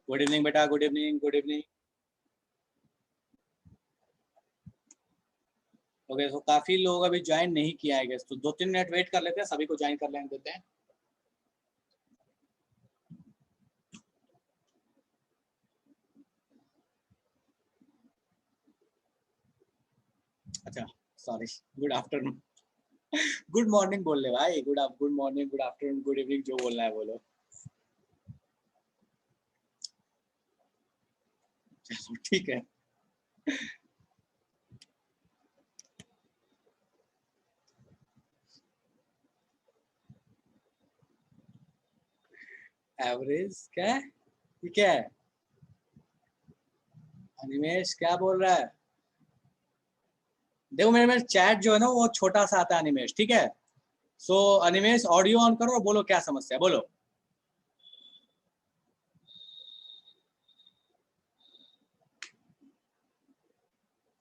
Good evening बेटा, good evening, good evening. Okay, तो काफी लोग अभी ज्वाइन नहीं किया है, तो 2-3 मिनट वेट कर लेते हैं, सभी को ज्वाइन कर लेने देते हैं। अच्छा, sorry, good afternoon, good morning बोल ले भाई, good morning, good afternoon, good evening, जो बोलना है बोलो। चलो ठीक है। एवरेज क्या है? ये क्या है? अनिमेश क्या बोल रहा है? देखो मेरे में चैट जो है ना वो छोटा सा आता है अनिमेश, ठीक है। सो अनिमेश ऑडियो ऑन करो और बोलो क्या समस्या है, बोलो।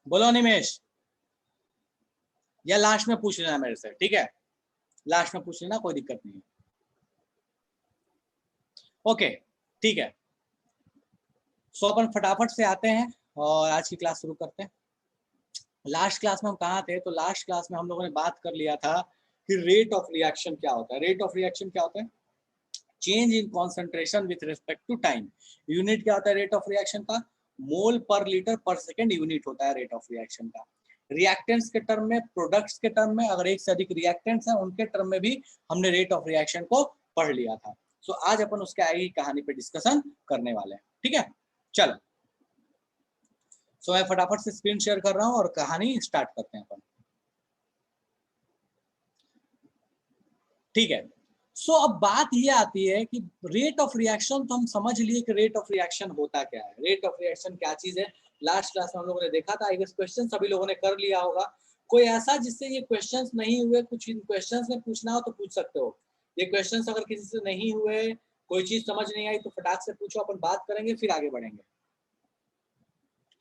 बोलो अनिमेश, या लास्ट में पूछ लेना मेरे से, ठीक है, लास्ट में पूछ लेना, कोई दिक्कत नहीं है। ओके ठीक है, सो अपन फटाफट से आते हैं और आज की क्लास शुरू करते हैं। लास्ट क्लास में हम कहाँ थे? तो लास्ट क्लास में हम लोगों ने बात कर लिया था कि रेट ऑफ रिएक्शन क्या होता है। रेट ऑफ रिएक्शन क्या होता है? Change in concentration with respect to time. Unit क्या होता है रेट ऑफ रिएक्शन का? मोल per litre per second unit होता है रेट ऑफ रिएक्शन का। रिएक्टेंट्स के टर्म में, प्रोडक्ट्स के टर्म में, अगर एक से अधिक रिएक्टेंट्स हैं उनके टर्म में भी हमने रेट ऑफ रिएक्शन को पढ़ लिया था। सो आज अपन उसके आगे कहानी पे डिस्कशन करने वाले हैं, ठीक है। चलो, सो मैं फटाफट से स्क्रीन शेयर कर रहा हूँ और कहानी स्टार्ट करते हैं अपन, ठीक है। सो अब बात ये आती है कि रेट ऑफ रिएक्शन, तो हम समझ लिए कि रेट ऑफ रिएक्शन होता क्या है, रेट ऑफ रिएक्शन क्या चीज है। लास्ट क्लास में हम लोगों ने देखा था, आई गेस क्वेश्चन सभी लोगों ने कर लिया होगा। कोई ऐसा जिससे ये क्वेश्चंस नहीं हुए, कुछ इन क्वेश्चंस में पूछना हो तो पूछ सकते हो। ये क्वेश्चंस अगर किसी से नहीं हुए, कोई चीज समझ नहीं आई तो फटाक से पूछो, अपन बात करेंगे फिर आगे बढ़ेंगे।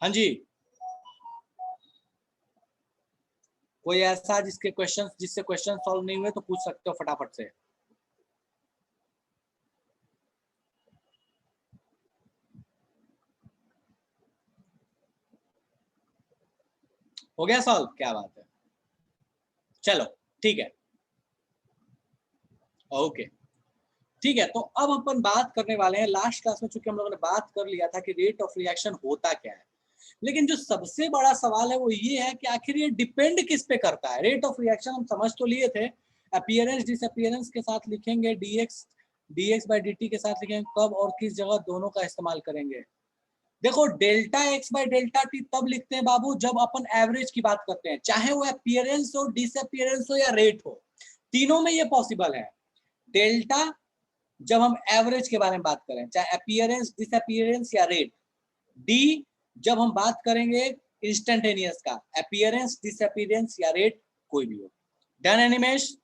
हाँ जी, कोई ऐसा जिसके क्वेश्चन, जिससे क्वेश्चन सॉल्व नहीं हुए तो पूछ सकते हो फटाफट से। हो गया सॉल्व? क्या बात है, चलो ठीक है, ओके ठीक है। तो अब अपन बात करने वाले हैं, लास्ट क्लास में चूंकि हम लोगों ने बात कर लिया था कि रेट ऑफ रिएक्शन होता क्या है, लेकिन जो सबसे बड़ा सवाल है वो ये है कि आखिर ये डिपेंड किस पे करता है। रेट ऑफ रिएक्शन हम समझ तो लिए थे, अपीयरेंस डिसअपीयरेंस के साथ लिखेंगे, डीएक्स बाई डी के साथ लिखेंगे, कब और किस जगह दोनों का इस्तेमाल करेंगे। देखो delta x by delta T तब लिखते हैं बाबू जब अपन एवरेज की बात करते हैं, चाहे वो अपीयरेंस हो, डिसअपीयरेंस हो या रेट हो, तीनों में ये पॉसिबल है। डेल्टा जब हम एवरेज के बारे में बात करें, चाहे अपीयरेंस, डिसअपीयरेंस या रेट। डी जब हम बात करेंगे इंस्टेंटेनियस का, अपीयरेंस, डिसअपीयरेंस या रेट, कोई भी हो। डन एनिमेश?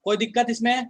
कोई दिक्कत इसमें?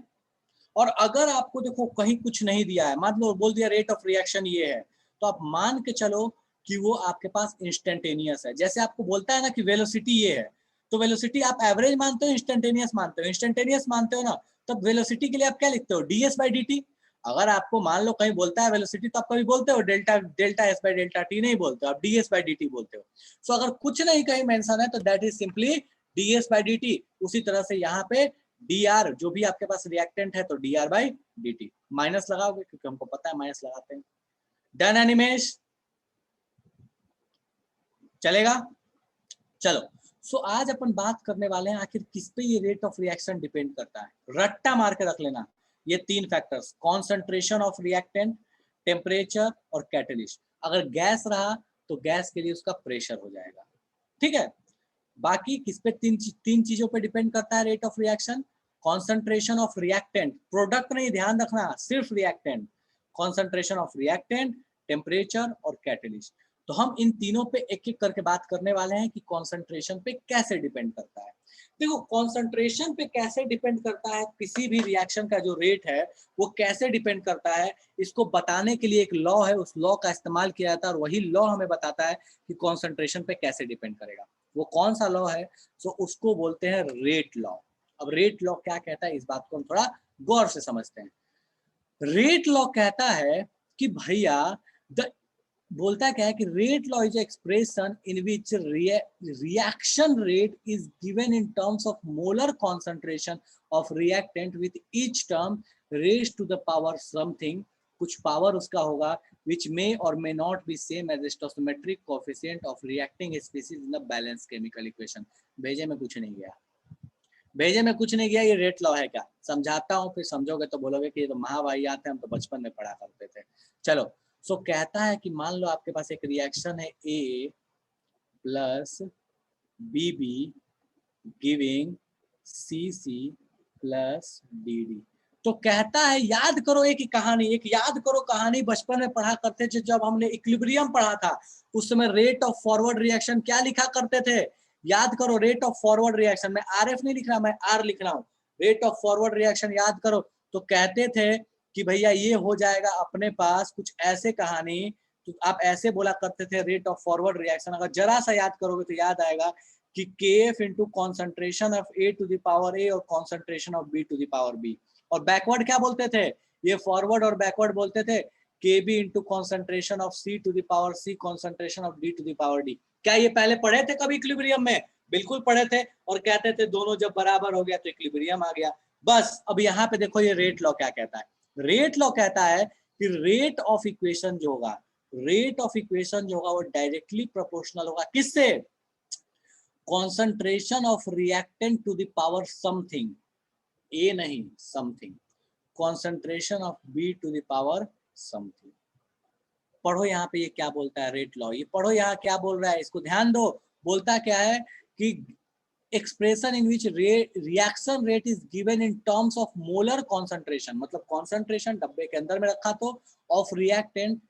और अगर आपको देखो कहीं कुछ नहीं दिया है, मान लो बोल दिया रेट ऑफ रिएक्शन ये है, तो आप मान के चलो कि वो आपके पास इंस्टेंटेनियस है। जैसे आपको बोलता है ना कि वेलोसिटी ये है, तो वेलोसिटी आप एवरेज मानते हो, इंस्टेंटेनियस मानते हो? इंस्टेंटेनियस मानते हो ना, तब वेलोसिटी के लिए आप क्या लिखते हो? DS by D T. अगर आपको मान लो कहीं बोलता है वेलोसिटी, तो आप कभी बोलते हो delta delta S by delta T? नहीं बोलते हो, आप डीएस बाई डी टी बोलते हो। सो अगर कुछ नहीं कहीं मेंशन है तो that is simply DS by D T. उसी तरह से यहाँ पे डी आर, जो भी आपके पास रिएक्टेंट है तो D R by D T, minus लगाओगे क्योंकि हमको पता है माइनस लगाते हैं। डन एनिमेश? चलेगा? चलो, सो आज अपन बात करने वाले हैं आखिर किस पे ये रेट ऑफ रिएक्शन डिपेंड करता है। रट्टा मार के रख लेना ये तीन factors, concentration of reactant, temperature और कैटलिस्ट। अगर गैस रहा तो गैस के लिए उसका प्रेशर हो जाएगा, ठीक है। बाकी किस पे? तीन चीजों पे डिपेंड करता है rate of reaction. Concentration of reactant, product नहीं, ध्यान रखना, सिर्फ reactant. Concentration of reactant, temperature और कैटलिस्ट। तो हम इन तीनों पे एक एक करके बात करने वाले हैं कि कॉन्सेंट्रेशन पे कैसे डिपेंड करता है। देखो कॉन्सेंट्रेशन पे कैसे डिपेंड करता है, किसी भी रिएक्शन का जो रेट है वो कैसे डिपेंड करता है, इसको बताने के लिए एक लॉ है, उस लॉ का इस्तेमाल किया जाता है और वही लॉ हमें बताता है कि कॉन्सेंट्रेशन पे कैसे डिपेंड करेगा। वो कौन सा लॉ है? तो उसको बोलते हैं रेट लॉ। अब रेट लॉ क्या कहता है, इस बात को हम थोड़ा गौर से समझते हैं। रेट लॉ कहता है कि भैया द बोलता क्या है कि rate law is expression in which reaction rate is given in terms of molar concentration of reactant with each term raise to the power something, कुछ पावर उसका होगा, which may or may not be same as the stoichiometric coefficient of reacting species in the balanced chemical equation। भेजे में कुछ नहीं गया, भेजे में कुछ नहीं गया, ये रेट लॉ है क्या, समझाता हूँ फिर समझोगे तो बोलोगे कि ये तो महावाहियात है, हम तो बचपन में पढ़ा करते थे। चलो, सो कहता है कि मान लो आपके पास एक रिएक्शन है A plus BB giving CC plus DD। तो कहता है, याद करो एक कहानी, याद करो कहानी बचपन में पढ़ा करते थे जब हमने इक्विलिब्रियम पढ़ा था, उस समय रेट ऑफ फॉरवर्ड रिएक्शन क्या लिखा करते थे, याद करो, रेट ऑफ फॉरवर्ड रिएक्शन, मैं RF नहीं लिख रहा, मैं R लिख रहा हूँ, रेट ऑफ फॉरवर्ड रिएक्शन याद करो। तो कहते थे कि भैया ये हो जाएगा अपने पास कुछ ऐसे कहानी, तो आप ऐसे बोला करते थे रेट ऑफ फॉरवर्ड रिएक्शन, अगर जरा सा याद करोगे तो याद आएगा कि KF into concentration of A to the power A और concentration of B to the power B। और बैकवर्ड क्या बोलते थे, ये फॉरवर्ड और बैकवर्ड बोलते थे KB into concentration of C to the power C concentration of D to the power D। क्या ये पहले पढ़े थे कभी इक्विलिब्रियम में? बिल्कुल पढ़े थे, और कहते थे दोनों जब बराबर हो गया तो इक्विलिब्रियम आ गया। बस अब यहाँ पे देखो ये रेट लॉ क्या कहता है, रेट लॉ कहता है कि रेट ऑफ इक्वेशन जो होगा, रेट ऑफ इक्वेशन जो होगा वो डायरेक्टली प्रोपोर्शनल होगा किससे, concentration of reactant to the power something, A नहीं something, concentration of B to the power something. पढ़ो यहाँ पे ये क्या बोलता है रेट लॉ, ये पढ़ो यहाँ क्या बोल रहा है, इसको ध्यान दो। बोलता क्या है कि expression in which reaction rate is given in terms of molar concentration, मतलब कॉन्सेंट्रेशन डब्बे के अंदर में रखा तो ऑफ रिएक्टेंट,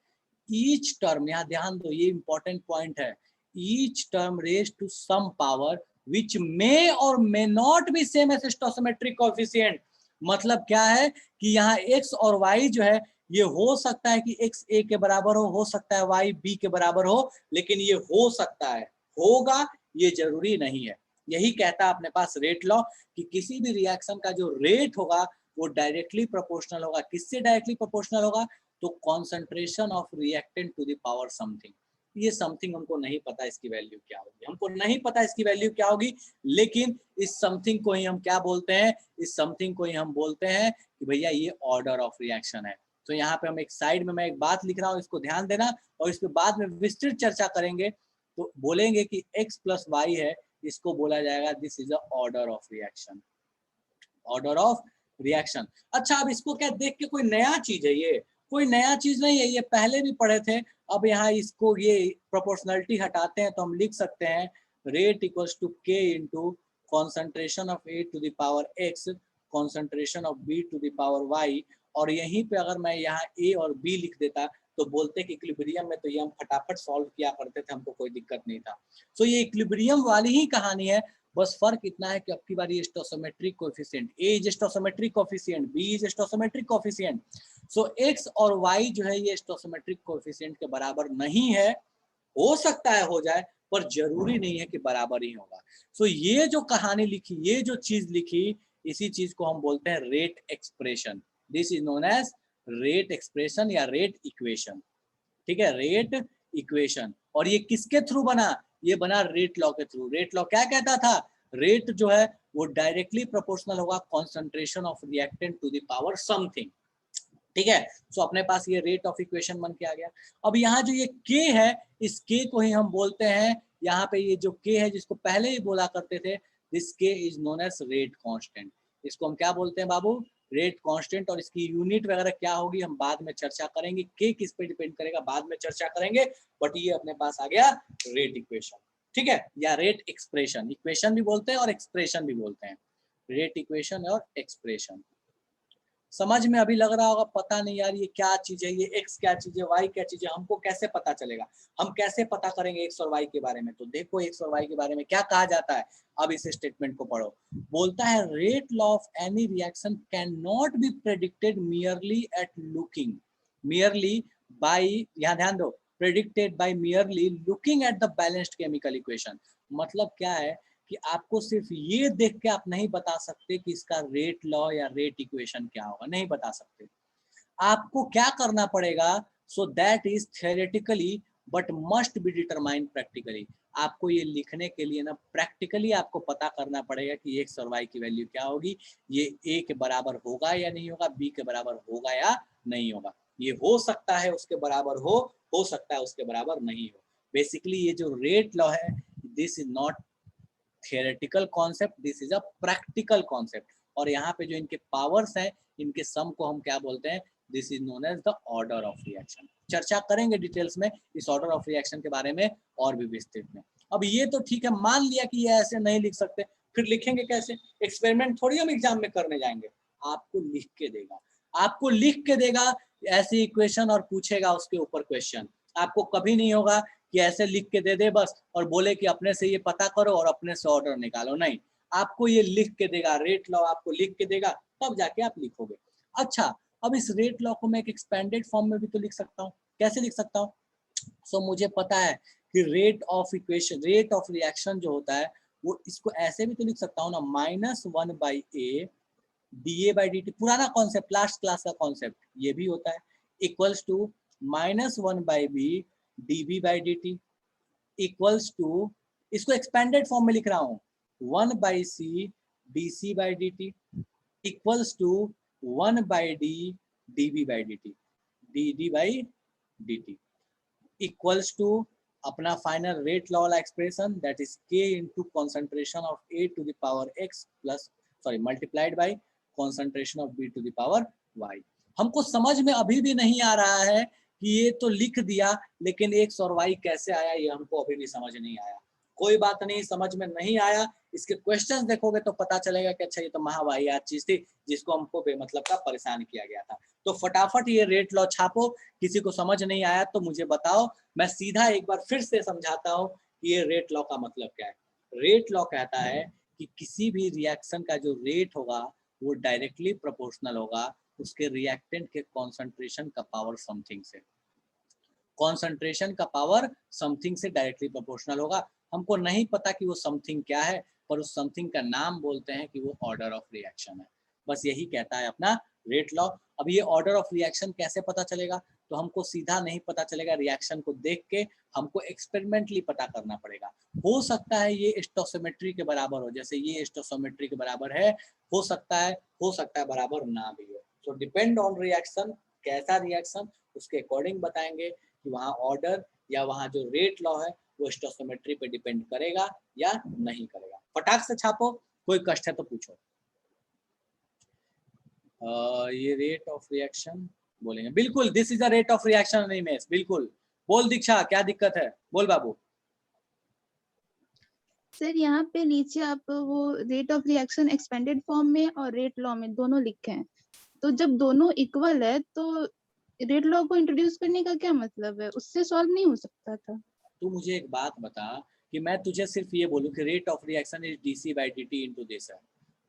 ईच टर्म, यहाँ ध्यान दो ये इंपॉर्टेंट पॉइंट है, each term raise to some power which may or may not be same as stoichiometric coefficient। मतलब क्या है कि यहाँ x और y जो है ये हो सकता है कि x a के बराबर हो सकता है y b के बराबर हो, लेकिन ये हो सकता है, होगा ये जरूरी नहीं है। यही कहता है अपने पास रेट लॉ कि किसी भी रिएक्शन का जो रेट होगा वो डायरेक्टली प्रोपोर्शनल होगा, किससे डायरेक्टली प्रोपोर्शनल होगा, तो concentration of reactant to the power something. ये समथिंग हमको नहीं पता इसकी वैल्यू क्या होगी, हमको नहीं पता इसकी वैल्यू क्या होगी, लेकिन इस समथिंग को ही हम क्या बोलते हैं, इस समथिंग को ही हम बोलते हैं कि भैया ये ऑर्डर ऑफ रिएक्शन है। तो यहाँ पे हम एक साइड में मैं एक बात लिख रहा हूँ, इसको ध्यान देना, और इस पे बाद में विस्तृत चर्चा करेंगे। तो बोलेंगे कि x प्लस वाई है, इसको बोला जाएगा this is a order of reaction, order of reaction. अच्छा, अब इसको क्या देख के कोई नया चीज है, ये कोई नया चीज नहीं है, ये पहले भी पढ़े थे। अब यहाँ इसको ये प्रोपोर्शनलिटी हटाते हैं तो हम लिख सकते हैं rate equals to K into concentration of A to the power X concentration of B to the power Y। और यहीं पे अगर मैं यहाँ A और B लिख देता तो बोलते कि इक्विलिब्रियम में तो ये हम फटाफट सॉल्व किया करते थे, हमको कोई दिक्कत नहीं था। सो ये इक्विलिब्रियम वाली ही कहानी है, बस फर्क इतना है कि अब की बार ये stoichiometric coefficient, A is stoichiometric coefficient, B is stoichiometric coefficient. So x और y जो है ये स्टोइचोमेट्रिक कोएफिशिएंट के बराबर नहीं है, हो सकता है हो जाए पर जरूरी नहीं है कि बराबर ही होगा। सो ये जो कहानी लिखी, ये जो चीज लिखी, इसी चीज को हम बोलते हैं rate expression. This is known as rate expression या रेट इक्वेशन। ठीक है, रेट इक्वेशन। और ये किसके थ्रू बना, ये बना रेट लॉ के थ्रू। रेट लॉ क्या कहता था, रेट जो है वो डायरेक्टली प्रोपोर्शनल होगा concentration of reactant to the power something. ठीक है, सो अपने पास ये रेट ऑफ इक्वेशन बन के आ गया। अब यहाँ जो ये K है, इस K को ही हम बोलते हैं, यहाँ पे ये जो K है जिसको पहले ही बोला करते थे, this K is known as rate constant. इसको हम क्या बोलते हैं बाबू, रेट कांस्टेंट। और इसकी यूनिट वगैरह क्या होगी हम बाद में चर्चा करेंगे, K किस पे डिपेंड करेगा बाद में चर्चा करेंगे, बट ये अपने पास आ गया रेट इक्वेशन। ठीक है, या रेट एक्सप्रेशन, इक्वेशन भी बोलते हैं और एक्सप्रेशन भी बोलते हैं, रेट इक्वेशन और एक्सप्रेशन। समझ में अभी लग रहा होगा पता नहीं यार ये क्या चीज है, ये x क्या चीज है, y क्या चीज है, हमको कैसे पता चलेगा, हम कैसे पता करेंगे x और y के बारे में। तो देखो x और y के बारे में क्या कहा जाता है, अब इस स्टेटमेंट को पढ़ो। बोलता है rate law of any reaction can not be predicted merely at looking, merely by, यहाँ ध्यान दो, predicted by merely looking at the balanced chemical equation. मतलब क्या है कि आपको सिर्फ ये देख के आप नहीं बता सकते कि इसका रेट लॉ या रेट इक्वेशन क्या होगा, नहीं बता सकते। आपको क्या करना पड़ेगा, so that is theoretically but must be determined practically. आपको ये लिखने के लिए ना प्रैक्टिकली आपको पता करना पड़ेगा कि एक्स और वाई की वैल्यू क्या होगी, ये ए के बराबर होगा या नहीं होगा, बी के बराबर होगा या नहीं होगा। ये हो सकता है उसके बराबर हो सकता है उसके बराबर नहीं हो। बेसिकली ये जो रेट लॉ है, this is not theoretical concept, this is a practical concept. और यहाँ पे जो इनके पावर्स हैं, इनके सम को हम क्या बोलते हैं, this is known as the order of reaction. चर्चा करेंगे डिटेल्स में इस ऑर्डर ऑफ रिएक्शन के बारे में और भी विस्तृत में। अब ये तो ठीक है, मान लिया कि ये ऐसे नहीं लिख सकते, फिर लिखेंगे कैसे? एक्सपेरिमेंट थोड़ी हम एग्जाम में करने जाएंगे, आपको लिख के देगा, आपको लिख के देगा ऐसी इक्वेशन और पूछेगा उसके ऊपर क्वेश्चन। आपको कभी नहीं होगा कि ऐसे लिख के दे दे बस और बोले कि अपने से ये पता करो और अपने से ऑर्डर निकालो, नहीं, आपको ये लिख के देगा, रेट लॉ आपको लिख के देगा, तब जाके आप लिखोगे। अच्छा, अब इस रेट लॉ को मैं एक एक्सपेंडेड फॉर्म में भी तो लिख सकता हूँ। कैसे लिख सकता हूँ? सो मुझे पता है कि rate of equation, rate of reaction जो होता है वो इसको ऐसे भी तो लिख सकता हूँ ना, -1/a dA/dt, पुराना कॉन्सेप्ट, लास्ट क्लास का कॉन्सेप्ट ये भी होता है, equals to -1/b dB/dt equals to, इसको एक्सपेंडेड फॉर्म में लिख रहा हूँ, 1/c dC/dt equals to 1/d dB/dt dd/dt equals to अपना फाइनल रेट लॉ वाला expression, that is k into concentration of a to the power x plus multiplied by concentration of b to the power y। हमको समझ में अभी भी नहीं आ रहा है कि ये तो लिख दिया, लेकिन x और y कैसे आया ये हमको अभी भी समझ नहीं आया। कोई बात नहीं, समझ में नहीं आया, इसके क्वेश्चंस देखोगे तो पता चलेगा कि अच्छा ये तो महावाहियात चीज थी जिसको हमको बेमतलब का परेशान किया गया था। तो फटाफट ये रेट लॉ छापो, किसी को समझ नहीं आया तो मुझे बताओ, मैं सीधा एक बार फिर से समझाता हूँ कि ये रेट लॉ का मतलब क्या है। रेट लॉ कहता है कि किसी भी रिएक्शन का जो रेट होगा वो डायरेक्टली प्रोपोर्शनल होगा उसके रिएक्टेंट के कॉन्सेंट्रेशन का पावर समथिंग से। कॉन्सेंट्रेशन का पावर समथिंग से डायरेक्टली प्रोपोर्शनल होगा। हमको नहीं पता कि वो समथिंग क्या है, पर उस समथिंग का नाम बोलते हैं कि वो ऑर्डर ऑफ रिएक्शन है। बस यही कहता है अपना रेट लॉ। अब ये ऑर्डर ऑफ रिएक्शन कैसे पता चलेगा? तो हमको सीधा नहीं पता चलेगा रिएक्शन को देख के, हमको एक्सपेरिमेंटली पता करना पड़ेगा। हो सकता है ये स्टोसियोमेट्री के बराबर हो, जैसे ये स्टोसियोमेट्री के बराबर है, हो सकता है बराबर ना भी हो। तो डिपेंड ऑन रिएक्शन, कैसा रिएक्शन उसके अकॉर्डिंग बताएंगे कि वहाँ ऑर्डर या वहाँ जो रेट लॉ है वो स्टोसियोमेट्री पे डिपेंड करेगा या नहीं करेगा। फटाक से छापो, कोई कष्ट है तो पूछो। ये रेट ऑफ रिएक्शन बोलेंगे, बिल्कुल this is a rate of reaction नहीं में, बिल्कुल। बोल दीक्षा, क्या दिक्कत है? बोल बाबू। सर यहाँ पे नीचे आप वो rate of reaction expanded form में और रेट लॉ में दोनों लिखे हैं, तो जब दोनों इक्वल है तो रेट लॉ को इंट्रोड्यूस करने का क्या मतलब है? उससे सॉल्व नहीं हो सकता था? तू मुझे एक बात बता कि मैं तुझे सिर्फ ये बोलूं कि rate of reaction is dC/dt into this है।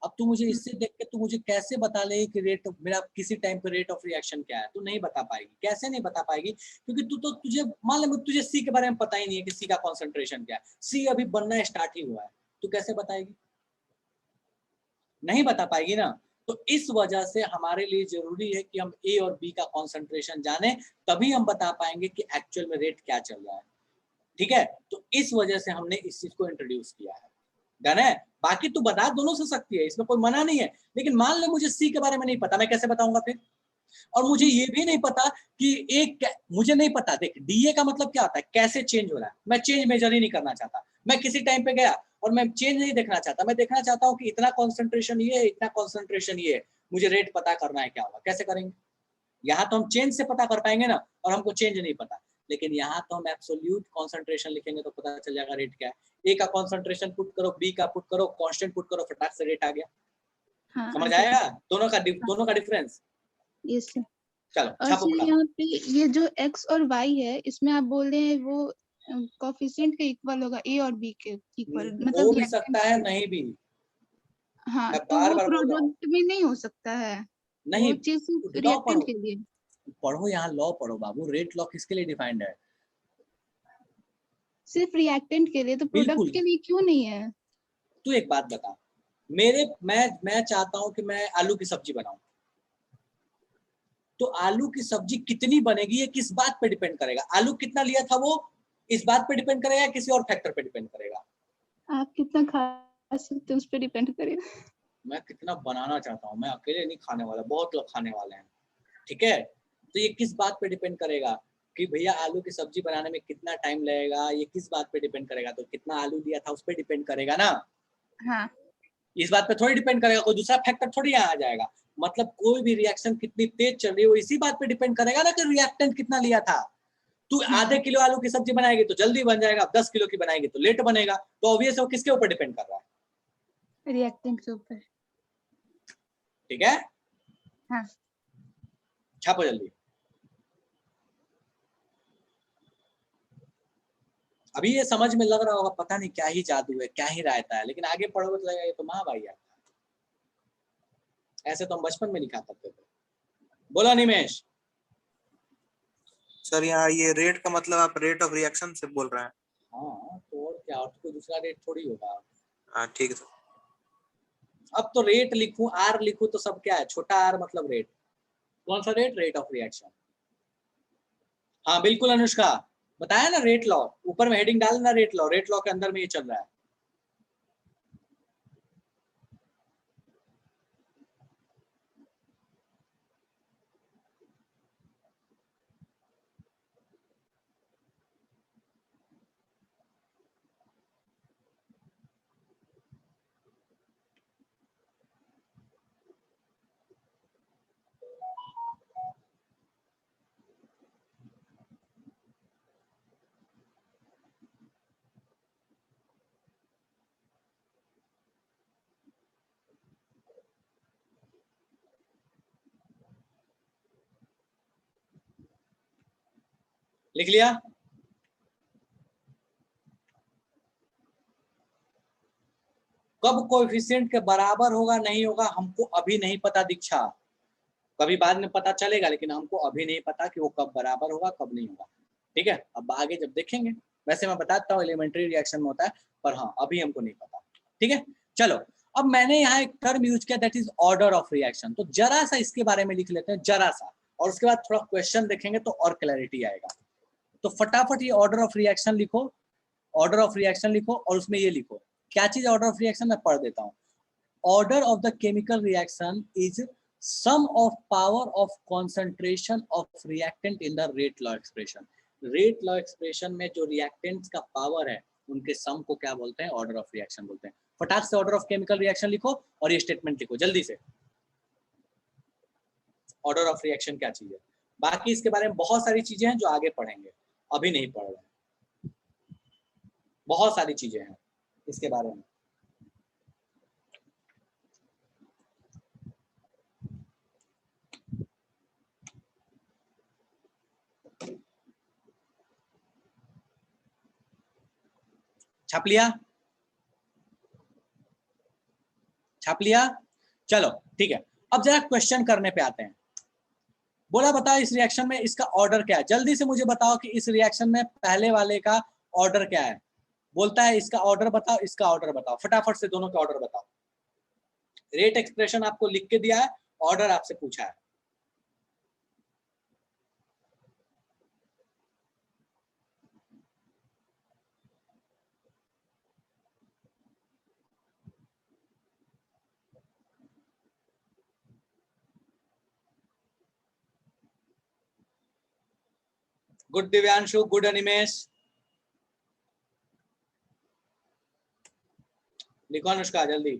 अब तू मुझे इससे देख के तू मुझे कैसे बता ले कि रेट मेरा किसी टाइम पे रेट ऑफ रिएक्शन क्या है? तू नहीं बता पाएगी। कैसे नहीं बता पाएगी? क्योंकि तू तो, तुझे मान ले तुझे सी के बारे में पता ही नहीं है कि सी का कॉन्सेंट्रेशन क्या है, सी अभी बनना स्टार्ट ही हुआ है, तू कैसे बताएगी? नहीं बता पाएगी ना। तो इस वजह से हमारे लिए जरूरी है कि हम ए और बी का कॉन्सेंट्रेशन जाने, तभी हम बता पाएंगे कि एक्चुअल में रेट क्या चल रहा है। ठीक है, तो इस वजह से हमने इस चीज को इंट्रोड्यूस किया है। डन है? बाकी तू बता दोनों से सकती है, इसमें कोई मना नहीं है, लेकिन मान ले मुझे सी के बारे में नहीं पता, मैं कैसे बताऊंगा फिर? और मुझे ये भी नहीं पता कि एक, मुझे नहीं पता, देख डीए का मतलब क्या होता है, कैसे चेंज हो रहा है। मैं चेंज मेजर ही नहीं करना चाहता, मैं किसी टाइम पे गया और मैं चेंज नहीं देखना चाहता, मैं देखना चाहता हूँ कि इतना कॉन्सेंट्रेशन ये है, इतना कॉन्सेंट्रेशन ये है, मुझे रेट पता करना है क्या होगा। कैसे करेंगे? यहाँ तो हम चेंज से पता कर पाएंगे ना, और हमको चेंज नहीं पता, लेकिन यहाँ तो हम एब्सोल्यूट कॉन्सेंट्रेशन लिखेंगे तो पता चल जाएगा रेट क्या है। ए का कॉन्सेंट्रेशन पुट करो, बी का पुट करो, कांस्टेंट पुट करो, फटाक से रेट आ गया। हाँ, समझ आया दोनों का डिफरेंस? Yes sir. चलो और छापो सर फटाफट। यहाँ पे ये जो x और y है, इसमें आप बोल रहे हैं वो कोफिशिएंट के इक्वल होगा, a और b के इक्वल, हो मतलब भी रिएक्टेंट सकता है, के। नहीं भी। हाँ, मैं तो बार वो बार बोल रहा हूँ, प्रोडक्ट में नहीं हो सकता है, नहीं। वो चीज सिर्फ लॉ रिएक्टेंट पढ़ो, के लिए। पढ़ो यहाँ लॉ पढ़ो बाबू। रेट लॉ किसके लिए डिफाइंड है? सिर्फ रिएक्टेंट के लिए, तो प्रोडक्ट बिल्कुल, के लिए क्यों नहीं है? तू एक बात बता, मैं चाहता हूं कि मैं आलू की सब्जी बनाऊं, तो आलू की सब्जी कितनी बनेगी ये किस बात पे डिपेंड करेगा? आलू कितना लिया था वो इस बात पे डिपेंड करेगा, किसी और फैक्टर पे डिपेंड करेगा? आप कितना खा सकते हैं उस पर डिपेंड करेगा। मैं कितना बनाना चाहता हूँ, मैं अकेले नहीं खाने वाला, बहुत लोग खाने वाले हैं, ठीक है? तो ये किस बात पे डिपेंड करेगा कि भैया आलू की सब्जी बनाने में कितना टाइम लगेगा, ये किस बात पे डिपेंड करेगा? तो कितना आलू लिया था उस पर डिपेंड करेगा ना, हाँ इस बात पे थोड़ी डिपेंड करेगा, कोई दूसरा फैक्टर थोड़ी यहाँ आ जाएगा। मतलब कोई भी रिएक्शन कितनी तेज चल रही है वो इसी बात पे डिपेंड करेगा ना कि रिएक्टेंट कितना लिया था। तू आधे किलो आलू की सब्जी बनाएगी तो जल्दी बन जाएगा, 10 किलो की बनाएगी तो लेट बनेगा, तो ऑब्वियस वो किसके ऊपर डिपेंड कर रहा है? रिएक्टेंट के ऊपर। ठीक है, हाँ छापो जल्दी। अभी ये समझ में लग रहा होगा पता नहीं क्या ही जादू है, क्या ही रायता है, लेकिन आगे पढ़ोगे तो लगेगा ये तो महाभाई है, ऐसे तो हम बचपन में नहीं खा सकते थे। बोलो निमेश। सर यहाँ ये रेट का मतलब आप रेट ऑफ रिएक्शन से बोल रहे हैं? हाँ तो और क्या, और कोई दूसरा रेट थोड़ी होगा। हाँ ठीक है सर। अब तो रेट लिखूं आर लिखूं तो सब क्या है, छोटा आर मतलब रेट, कौन सा रेट? Rate of reaction. हाँ बिल्कुल अनुष्का, बताया ना रेट लॉ, ऊपर में हेडिंग डालना रेट लॉ, रेट लॉ के अंदर में ये चल रहा है। लिख लिया? कब कोएफिशिएंट के बराबर होगा नहीं होगा हमको अभी नहीं पता दीक्षा, कभी बाद में पता चलेगा, लेकिन हमको अभी नहीं पता कि वो कब बराबर होगा कब नहीं होगा। ठीक है, अब आगे जब देखेंगे, वैसे मैं बताता हूँ एलिमेंट्री रिएक्शन में होता है, पर हाँ अभी हमको नहीं पता। ठीक है, चलो अब मैंने यहाँ एक टर्म यूज किया that is order of reaction, तो जरा सा इसके बारे में लिख लेते हैं, जरा सा, और उसके बाद थोड़ा क्वेश्चन देखेंगे तो और क्लैरिटी आएगा। तो फटाफट ये ऑर्डर ऑफ रिएक्शन लिखो, ऑर्डर ऑफ रिएक्शन लिखो, और उसमें ये लिखो क्या चीज ऑर्डर ऑफ रिएक्शन, मैं पढ़ देता हूँ। Order of the chemical reaction is sum of power of concentration of reactant in the rate law expression. Rate law expression में जो reactants का power है उनके sum को क्या बोलते हैं? Order of reaction बोलते हैं। फटाक से order of chemical reaction लिखो और ये statement लिखो जल्दी से। Order of reaction क्या चीज है? बाकी इसके बारे में बहुत सारी चीजें हैं जो आगे पढ़ेंगे, अभी नहीं पढ़ रहे हैं। बहुत सारी चीजें हैं इसके बारे में। छाप लिया? छाप लिया? चलो ठीक है, अब जरा क्वेश्चन करने पे आते हैं। बोला बताओ इस रिएक्शन में इसका ऑर्डर क्या है, जल्दी से मुझे बताओ कि इस रिएक्शन में पहले वाले का ऑर्डर क्या है। बोलता है इसका ऑर्डर बताओ, इसका ऑर्डर बताओ, फटाफट से दोनों का ऑर्डर बताओ। रेट एक्सप्रेशन आपको लिख के दिया है, ऑर्डर आपसे पूछा है। गुड दिव्यांशु, गुड अनिमेश, लिखो अनुष्का जल्दी।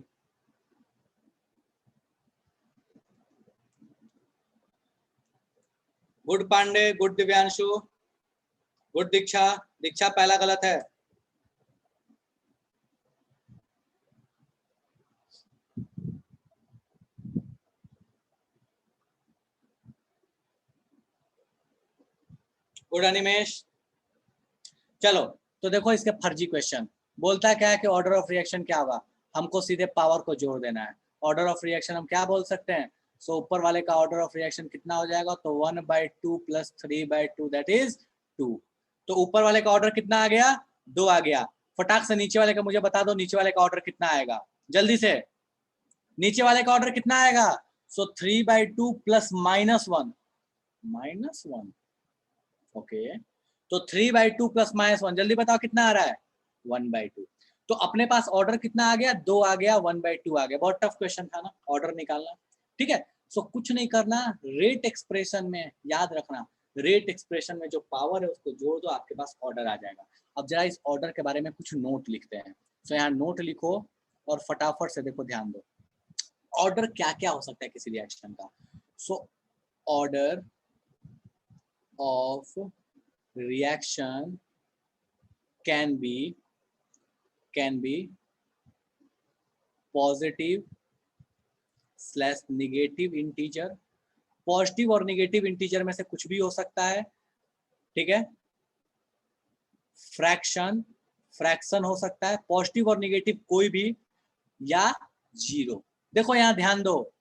Good Pandey, good Divyanshu, good Diksha, Diksha पहला गलत है। गुड अनिमेश। चलो तो देखो इसके फर्जी क्वेश्चन, बोलता है क्या है कि ऑर्डर ऑफ रिएक्शन क्या होगा, हमको सीधे पावर को जोड़ देना है। ऑर्डर ऑफ रिएक्शन हम क्या बोल सकते हैं, सो ऊपर वाले का ऑर्डर ऑफ रिएक्शन कितना हो जाएगा, तो 1/2 + 3/2 दैट इज 2। तो ऊपर वाले का ऑर्डर कितना आ गया, 2 आ गया। फटाक से नीचे वाले का मुझे बता दो, नीचे वाले का ऑर्डर कितना आएगा, जल्दी से नीचे वाले का ऑर्डर कितना आएगा। सो 3/2 प्लस -1 ओके, तो 3/2 प्लस -1 जल्दी बताओ कितना आ रहा है 1/2। तो अपने पास ऑर्डर कितना आ गया, 2 आ गया, 1/2 आ गया। बहुत टफ क्वेश्चन था ना ऑर्डर निकालना, ठीक है। सो कुछ नहीं करना, रेट एक्सप्रेशन में याद रखना, रेट एक्सप्रेशन में जो पावर है उसको जोड़ दो, आपके पास ऑर्डर आ जाएगा। अब जरा इस ऑर्डर के बारे में कुछ नोट लिखते हैं। सो यहाँ नोट लिखो और फटाफट से देखो, ध्यान दो ऑर्डर क्या क्या हो सकता है किसी रिएक्शन का। So order of reaction can be positive slash negative integer. Positive और निगेटिव इंटीजर में से कुछ भी हो सकता है, ठीक है। फ्रैक्शन हो सकता है, पॉजिटिव और निगेटिव कोई भी, या जीरो। देखो यहाँ ध्यान दो,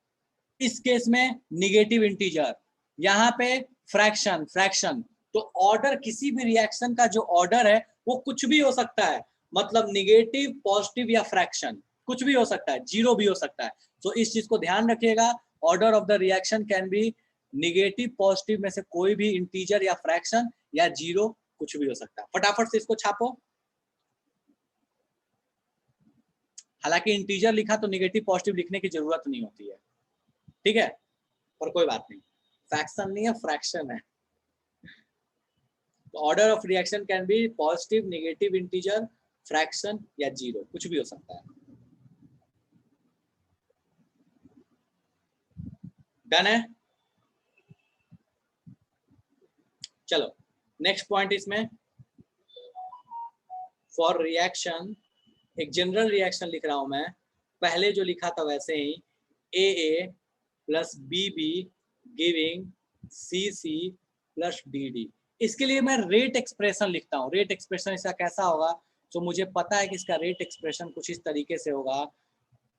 इस केस में निगेटिव इंटीजर, यहाँ पे फ्रैक्शन। तो ऑर्डर किसी भी रिएक्शन का जो ऑर्डर है वो कुछ भी हो सकता है, मतलब निगेटिव, पॉजिटिव या फ्रैक्शन, कुछ भी हो सकता है, जीरो भी हो सकता है। तो इस चीज को ध्यान रखिएगा, order of the reaction can be negative, positive में से कोई भी इंटीजर या फ्रैक्शन या जीरो, कुछ भी हो सकता है। फटाफट से इसको छापो। हालांकि इंटीजर लिखा तो निगेटिव पॉजिटिव लिखने की जरूरत नहीं होती है, ठीक है, पर कोई बात नहीं, फ्रैक्शन नहीं है, फ्रैक्शन है। तो order of reaction can be positive, negative integer, fraction या जीरो, कुछ भी हो सकता है। डन है। चलो नेक्स्ट पॉइंट इसमें, फॉर रिएक्शन, एक जनरल रिएक्शन लिख रहा हूं मैं, पहले जो लिखा था वैसे ही, AA plus BB giving CC plus DD। इसके लिए मैं रेट एक्सप्रेशन लिखता हूँ। रेट एक्सप्रेशन इसका कैसा होगा, तो मुझे पता है कि इसका रेट एक्सप्रेशन कुछ इस तरीके से होगा,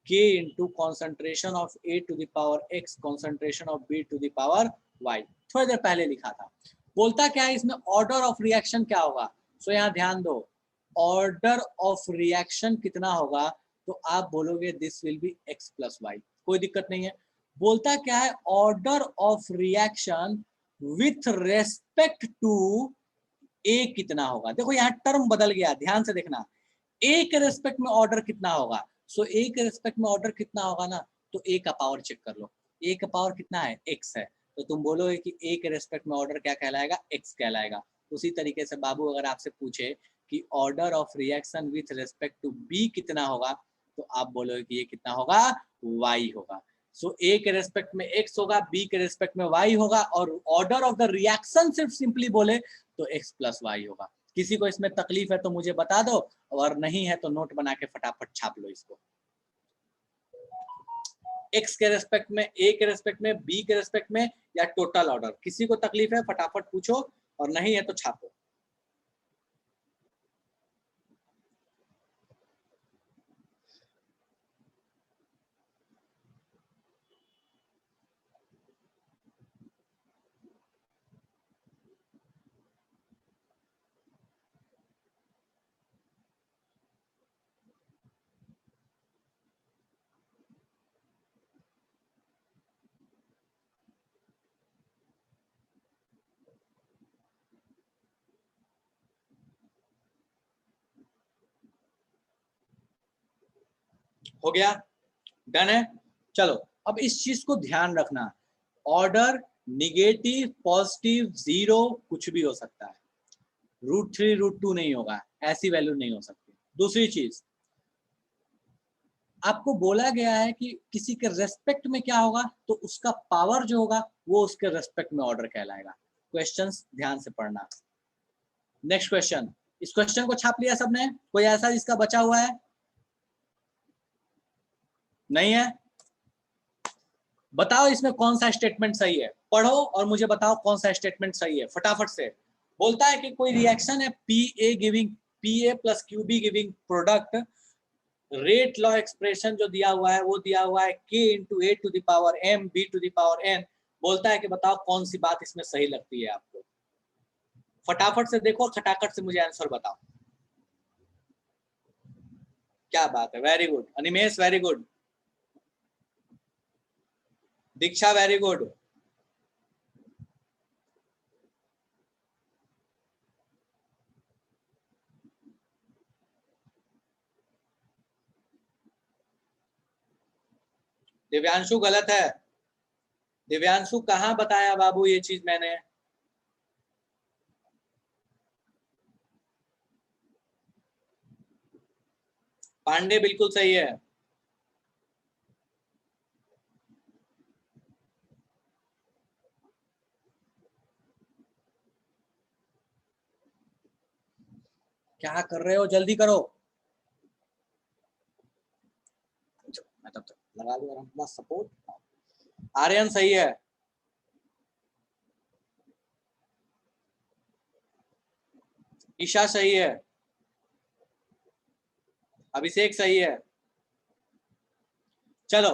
K into concentration of A to the power X concentration of B to the power Y। थोड़ी देर पहले लिखा था। बोलता क्या है इसमें, ऑर्डर ऑफ रिएक्शन क्या होगा। सो यहाँ ध्यान दो, ऑर्डर ऑफ रिएक्शन कितना होगा, तो आप बोलोगे this will be X plus Y, कोई दिक्कत नहीं है। बोलता क्या है, order of reaction with respect to A कितना होगा। देखो यहाँ टर्म बदल गया, ध्यान से देखना, A के रेस्पेक्ट में ऑर्डर कितना होगा। सो A के रेस्पेक्ट में ऑर्डर कितना होगा ना, तो A का पावर चेक कर लो, A का पावर कितना है, X है, तो तुम बोलोगे कि A के रेस्पेक्ट में ऑर्डर क्या कहलाएगा, X कहलाएगा। उसी तरीके से बाबू अगर आपसे पूछे कि order of reaction with respect to B कितना होगा, तो आप बोलोगे कि ये कितना होगा, Y होगा। सो A के रेस्पेक्ट में X होगा, B के रेस्पेक्ट में Y होगा, और ऑर्डर ऑफ द रिएक्शन सिर्फ सिंपली बोले तो X प्लस Y होगा। किसी को इसमें तकलीफ है तो मुझे बता दो, और नहीं है तो नोट बना के फटाफट छाप लो इसको। X के रेस्पेक्ट में, A के रेस्पेक्ट में, B के रेस्पेक्ट में, या टोटल ऑर्डर, किसी को तकलीफ है फटाफट पूछो, और नहीं है तो छापो। हो गया, डन है। चलो अब इस चीज को ध्यान रखना, ऑर्डर निगेटिव, पॉजिटिव, जीरो, कुछ भी हो सकता है, √3 √2 नहीं होगा, ऐसी वैल्यू नहीं हो सकती। दूसरी चीज, आपको बोला गया है कि किसी के रेस्पेक्ट में क्या होगा, तो उसका पावर जो होगा वो उसके रेस्पेक्ट में ऑर्डर कहलाएगा। क्वेश्चंस ध्यान से पढ़ना। नेक्स्ट क्वेश्चन, इस क्वेश्चन को छाप लिया सबने, कोई ऐसा जिसका बचा हुआ है, नहीं है? बताओ इसमें कौन सा स्टेटमेंट सही है, पढ़ो और मुझे बताओ कौन सा स्टेटमेंट सही है फटाफट से। बोलता है कि कोई रिएक्शन है PA plus QB giving product, rate law expression जो दिया हुआ है वो दिया हुआ है K into A to the power M B to the power N। बोलता है कि बताओ कौन सी बात इसमें सही लगती है आपको, फटाफट से देखो, खटाखट से मुझे आंसर बताओ। क्या बात है, very good. Animesh very good, Diksha very good. Divyanshu गलत है। दिव्यांशु कहाँ बताया बाबू ये चीज मैंने? पांडे बिल्कुल सही है। क्या कर रहे हो, जल्दी करो। मैं तब तक लगा दूंगा अपना सपोर्ट। आर्यन सही है। ईशा सही है। अभिषेक सही है। चलो,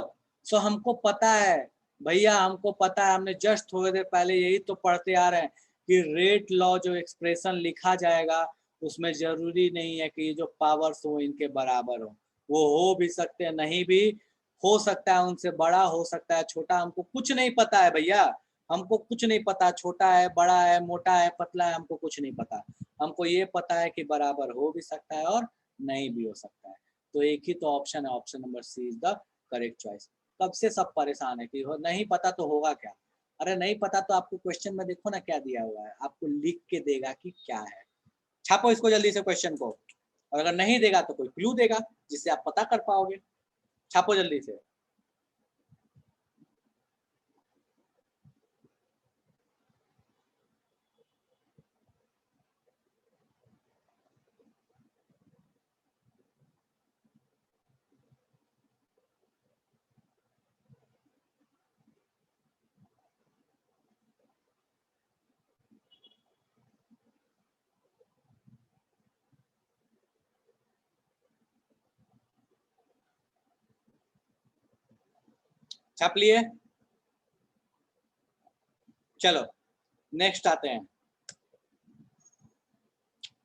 सो हमको पता है भैया, हमको पता है, हमने जस्ट थोड़ी देर पहले यही तो पढ़ते आ रहे हैं कि रेट लॉ जो एक्सप्रेशन लिखा जाएगा उसमें जरूरी नहीं है कि ये जो पावर्स हो इनके बराबर हो हो भी सकते हैं, नहीं भी हो सकता है, उनसे बड़ा हो सकता है, छोटा, हमको कुछ नहीं पता है भैया। हमको कुछ नहीं पता, छोटा है, बड़ा है, मोटा है, पतला है, हमको कुछ नहीं पता। हमको ये पता है कि बराबर हो भी सकता है और नहीं भी हो सकता है। तो एक ही तो ऑप्शन है, option number C is the correct choice. कब से सब परेशान है कि नहीं पता तो होगा क्या? अरे नहीं पता तो आपको क्वेश्चन में देखो ना क्या दिया हुआ है, आपको लिख के देगा कि क्या है। छापो इसको जल्दी से क्वेश्चन को, और अगर नहीं देगा तो कोई क्लू देगा जिससे आप पता कर पाओगे। छापो जल्दी से। छाप लिए? चलो नेक्स्ट आते हैं।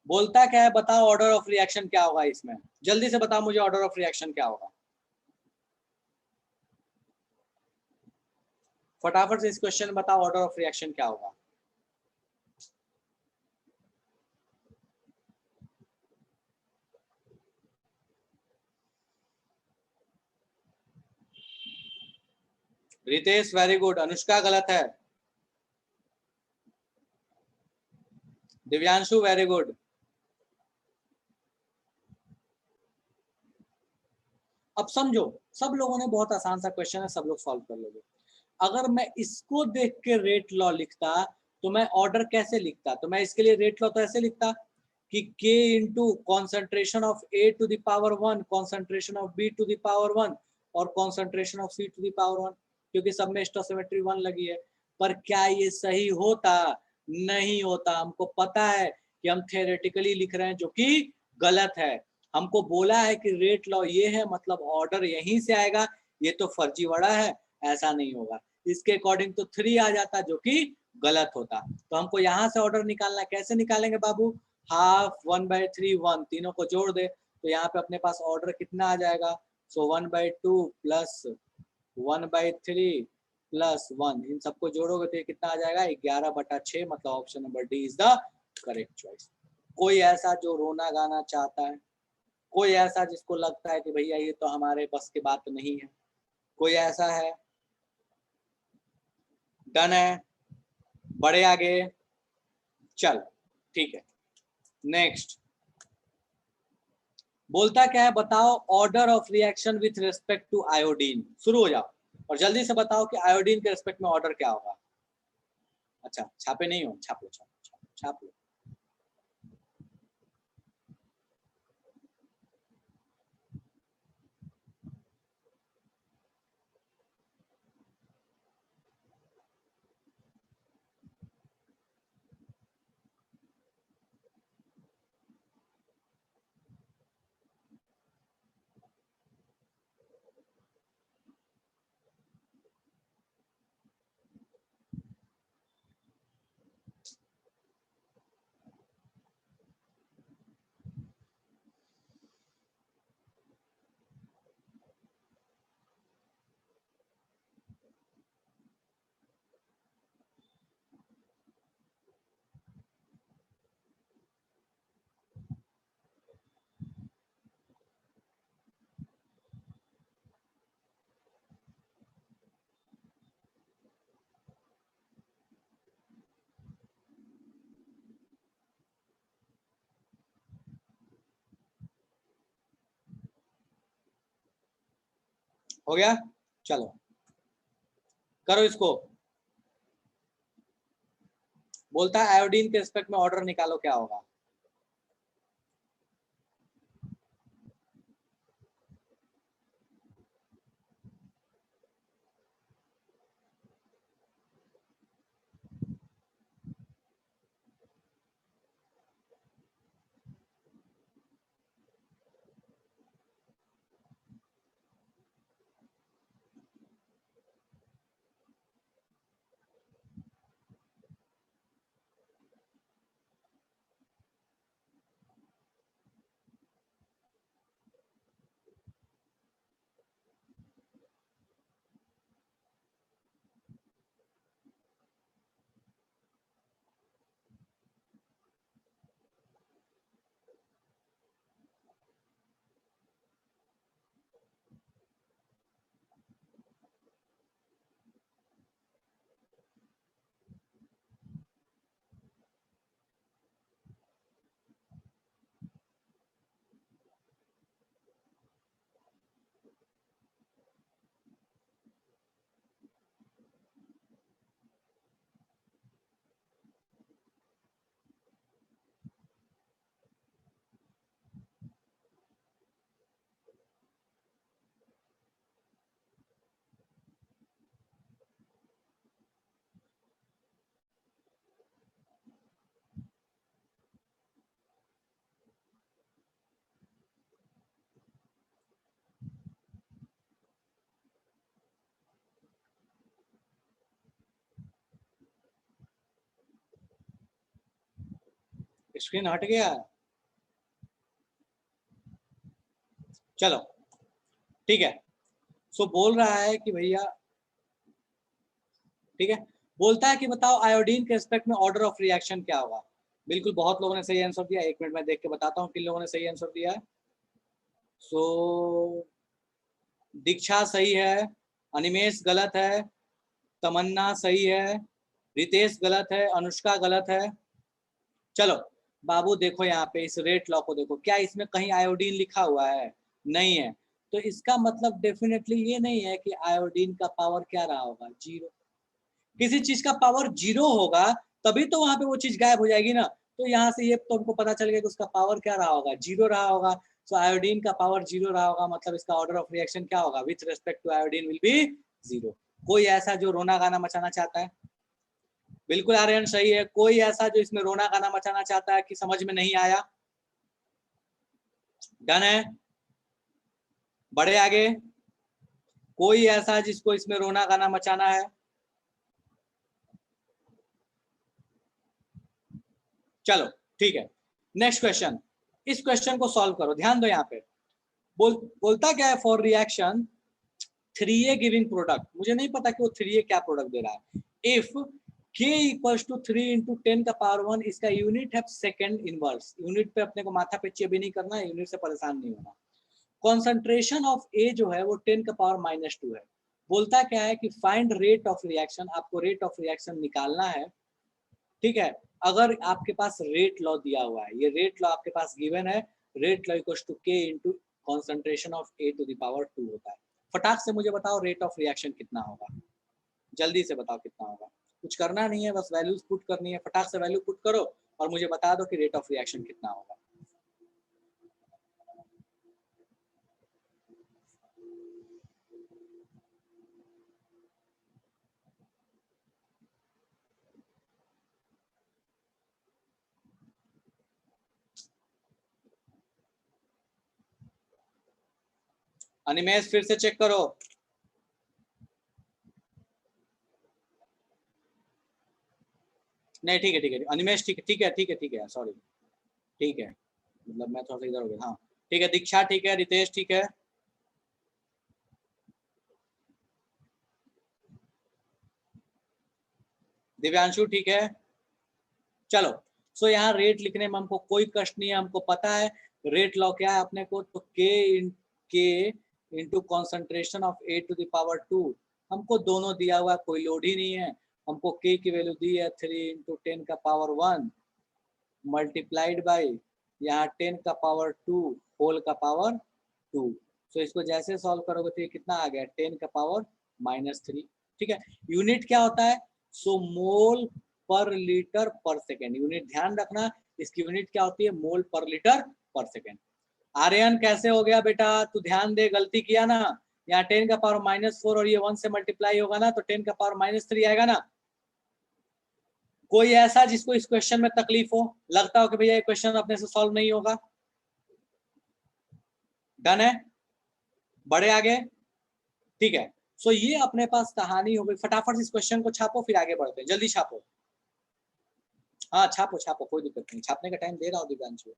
बोलता क्या है बताओ, ऑर्डर ऑफ रिएक्शन क्या होगा इसमें? जल्दी से बताओ मुझे, ऑर्डर ऑफ रिएक्शन क्या होगा? फटाफट से इस क्वेश्चन में बताओ, ऑर्डर ऑफ रिएक्शन क्या होगा? Ritesh very good. अनुष्का गलत है। Divyanshu very good. अब समझो, सब लोगों ने, बहुत आसान सा क्वेश्चन है, सब लोग सॉल्व कर लोगे। अगर मैं इसको देख के रेट लॉ लिखता तो मैं ऑर्डर कैसे लिखता? तो मैं इसके लिए रेट लॉ तो ऐसे लिखता कि k into concentration of a to the power 1, concentration of b to the power 1 और concentration of c to the power 1, क्योंकि सब में स्टोसिमेट्री 1 लगी है। पर क्या ये सही होता? नहीं होता। हमको पता है कि हम थ्योरेटिकली लिख रहे हैं, जो कि गलत है। हमको बोला है कि रेट लॉ ये है, मतलब ऑर्डर यहीं से आएगा, ये तो फर्जीवाड़ा है, ऐसा नहीं होगा। इसके अकॉर्डिंग तो 3 आ जाता, जो कि गलत होता। तो हमको यहाँ से ऑर्डर निकालना, कैसे निकालेंगे बाबू? हाफ 1/3 1, तीनों को जोड़ दे तो यहाँ पे अपने पास ऑर्डर कितना आ जाएगा? सो 1/2 प्लस 1/3 प्लस 1, इन सबको जोड़ोगे तो ये कितना आ जाएगा? 11/6, मतलब option number D is the correct choice. कोई ऐसा जो रोना गाना चाहता है? कोई ऐसा जिसको लगता है कि भैया ये तो हमारे बस की बात नहीं है? कोई ऐसा है? डन है? बड़े आगे? चल ठीक है। नेक्स्ट बोलता क्या है बताओ, order of reaction with respect to iodine. शुरू हो जाओ और जल्दी से बताओ कि आयोडीन के रिस्पेक्ट में ऑर्डर क्या होगा। अच्छा छापे नहीं हो, छाप लो छाप लो छाप लो। हो गया, चलो करो इसको। बोलता है आयोडीन के रिस्पेक्ट में ऑर्डर निकालो, क्या होगा? स्क्रीन हट गया, चलो ठीक है। सो बोल रहा है कि भैया, ठीक है, बोलता है कि बताओ आयोडीन के रिस्पेक्ट में ऑर्डर ऑफ रिएक्शन क्या होगा। बिल्कुल, बहुत लोगों ने सही आंसर दिया। 1 मिनट में देख के बताता हूँ किन लोगों ने सही आंसर दिया है। सो दीक्षा सही है, अनिमेश गलत है, तमन्ना सही है, रितेश गलत है, अनुष्का गलत है। चलो बाबू देखो यहाँ पे इस रेट लॉ को देखो, क्या इसमें कहीं आयोडीन लिखा हुआ है? नहीं है। तो इसका मतलब डेफिनेटली ये नहीं है कि आयोडीन का पावर क्या रहा होगा, 0। किसी चीज का पावर 0 होगा तभी तो वहां पे वो चीज गायब हो जाएगी ना। तो यहाँ से ये तो हमको पता चल गया कि उसका पावर क्या रहा होगा, 0 रहा होगा। तो आयोडीन का पावर 0 रहा होगा, मतलब इसका ऑर्डर ऑफ रिएक्शन क्या होगा? With respect to iodine will be 0। कोई ऐसा जो रोना गाना मचाना चाहता है? बिल्कुल आर्यन सही है। कोई ऐसा जो इसमें रोना गाना मचाना चाहता है कि समझ में नहीं आया? डन है, बड़े आगे। कोई ऐसा जिसको इसमें रोना गाना मचाना है? चलो ठीक है, नेक्स्ट क्वेश्चन। इस क्वेश्चन को सॉल्व करो, ध्यान दो यहाँ पे। बोलता क्या है? For reaction 3A giving product, मुझे नहीं पता कि वो 3A क्या प्रोडक्ट दे रहा है। If K equals to 3 into 10 का पावर 1, इसका यूनिट है सेकंड इनवर्स। यूनिट पे अपने को माथा पे चेबी नहीं करना है, यूनिट से परेशान नहीं होना। कॉन्सेंट्रेशन ऑफ A जो है वो 10 का पावर -2 है। बोलता क्या है कि फाइंड रेट ऑफ रिएक्शन, आपको रेट ऑफ रिएक्शन निकालना है। ठीक है, अगर आपके पास रेट लॉ दिया हुआ है, ये रेट लॉ आपके पास गिवन है, rate law equals to K into concentration of A to the power 2 होता है। फटाक से मुझे बताओ रेट ऑफ रिएक्शन कितना होगा, जल्दी से बताओ कितना होगा। कुछ करना नहीं है, बस वैल्यूज पुट करनी है। फटाक से वैल्यू पुट करो और मुझे बता दो कि रेट ऑफ रिएक्शन कितना होगा। अनिमेश फिर से चेक करो। नहीं ठीक है, ठीक है अनिमेश, ठीक है, ठीक है, ठीक है, ठीक है, सॉरी, ठीक है, मतलब मैं थोड़ा सा इधर हो गया। हाँ ठीक है, दीक्षा ठीक है, रितेश ठीक है, दिव्यांशु ठीक है। चलो सो यहाँ रेट लिखने में हमको कोई कष्ट नहीं है, हमको पता है रेट लॉ क्या है अपने को। तो K into concentration of A to the power 2, हमको दोनों दिया हुआ, कोई लोड ही नहीं है। हमको K की वैल्यू दी है 3 इंटू 10 का पावर 1 मल्टीप्लाइड बाई यहाँ 10 का पावर 2 होल का पावर 2। तो इसको जैसे सॉल्व करोगे तो ये कितना आ गया 10 का पावर -3। ठीक है, यूनिट क्या होता है? सो मोल per litre per second. Unit ध्यान रखना, इसकी यूनिट क्या होती है? मोल per litre per second. Aryan कैसे हो गया बेटा? तू ध्यान दे, गलती किया ना। यहाँ 10 का पावर -4 और ये 1 से मल्टीप्लाई होगा ना तो 10 का पावर -3 आएगा ना। कोई ऐसा जिसको इस क्वेश्चन में तकलीफ हो, लगता हो कि भैया ये क्वेश्चन अपने से सॉल्व नहीं होगा? डन है? बढ़े आगे? ठीक है, सो ये अपने पास कहानी हो गई। फटाफट इस क्वेश्चन को छापो, फिर आगे बढ़ते हैं। जल्दी छापो। हाँ छापो छापो, कोई दिक्कत नहीं, छापने का टाइम दे रहा हूँ दिव्यांशु।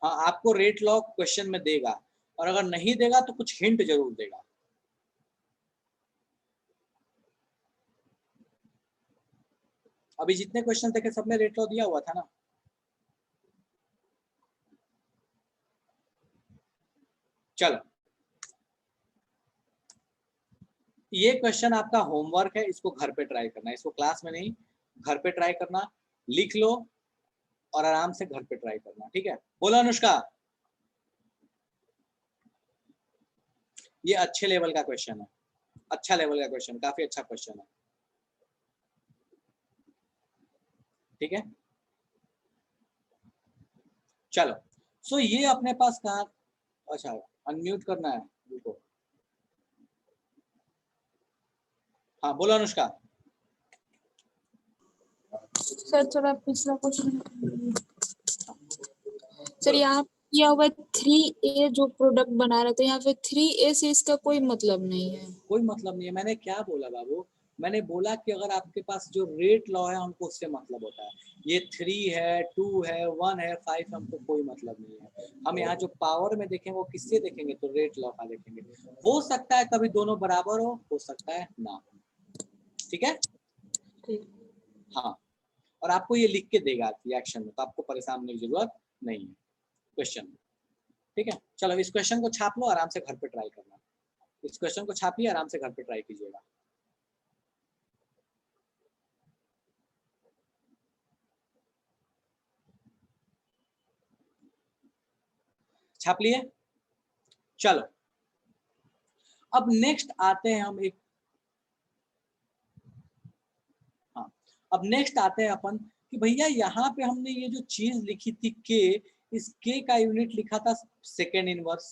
हाँ, आपको रेट लॉ क्वेश्चन में देगा, और अगर नहीं देगा तो कुछ हिंट जरूर देगा। अभी जितने क्वेश्चन देखे सब में रेट लॉ दिया हुआ था ना। चलो, ये क्वेश्चन आपका होमवर्क है, इसको घर पे ट्राई करना है। इसको क्लास में नहीं, घर पे ट्राई करना, लिख लो और आराम से घर पे ट्राई करना। ठीक है, बोलो अनुष्का। ये अच्छे लेवल का क्वेश्चन है, अच्छा लेवल का क्वेश्चन, काफी अच्छा क्वेश्चन है। ठीक है, चलो। सो ये अपने पास कहा, अच्छा अनम्यूट करना है रुको। हाँ बोलो अनुष्का। सर थोड़ा पिछला क्वेश्चन सर, यहाँ किया हुआ 3A जो प्रोडक्ट बना रहा था, यहाँ पे 3A से इसका कोई मतलब नहीं है। कोई मतलब नहीं है। मैंने क्या बोला बाबू? मैंने बोला कि अगर आपके पास जो रेट लॉ है हमको उससे मतलब होता है। ये 3 है, 2 है, 1 है, 5 हमको कोई मतलब नहीं है। हम यहाँ जो पावर में देखेंगे वो किससे देखेंगे? तो रेट लॉ का देखेंगे। हो सकता है कभी दोनों बराबर हो सकता है ना। ठीक है, हाँ। और आपको ये लिख के देगा रिएक्शन में, तो आपको परेशान होने की जरूरत नहीं है क्वेश्चन में। ठीक है, चलो इस क्वेश्चन को छाप लो, आराम से घर पे ट्राई करना। इस क्वेश्चन को छापिए, आराम से घर पे ट्राई कीजिएगा। छाप लिए? चलो, अब नेक्स्ट आते हैं हम एक, हाँ अब नेक्स्ट आते हैं अपन कि भैया यहाँ पे हमने ये जो चीज लिखी थी के, इस के का यूनिट लिखा था सेकेंड इनवर्स।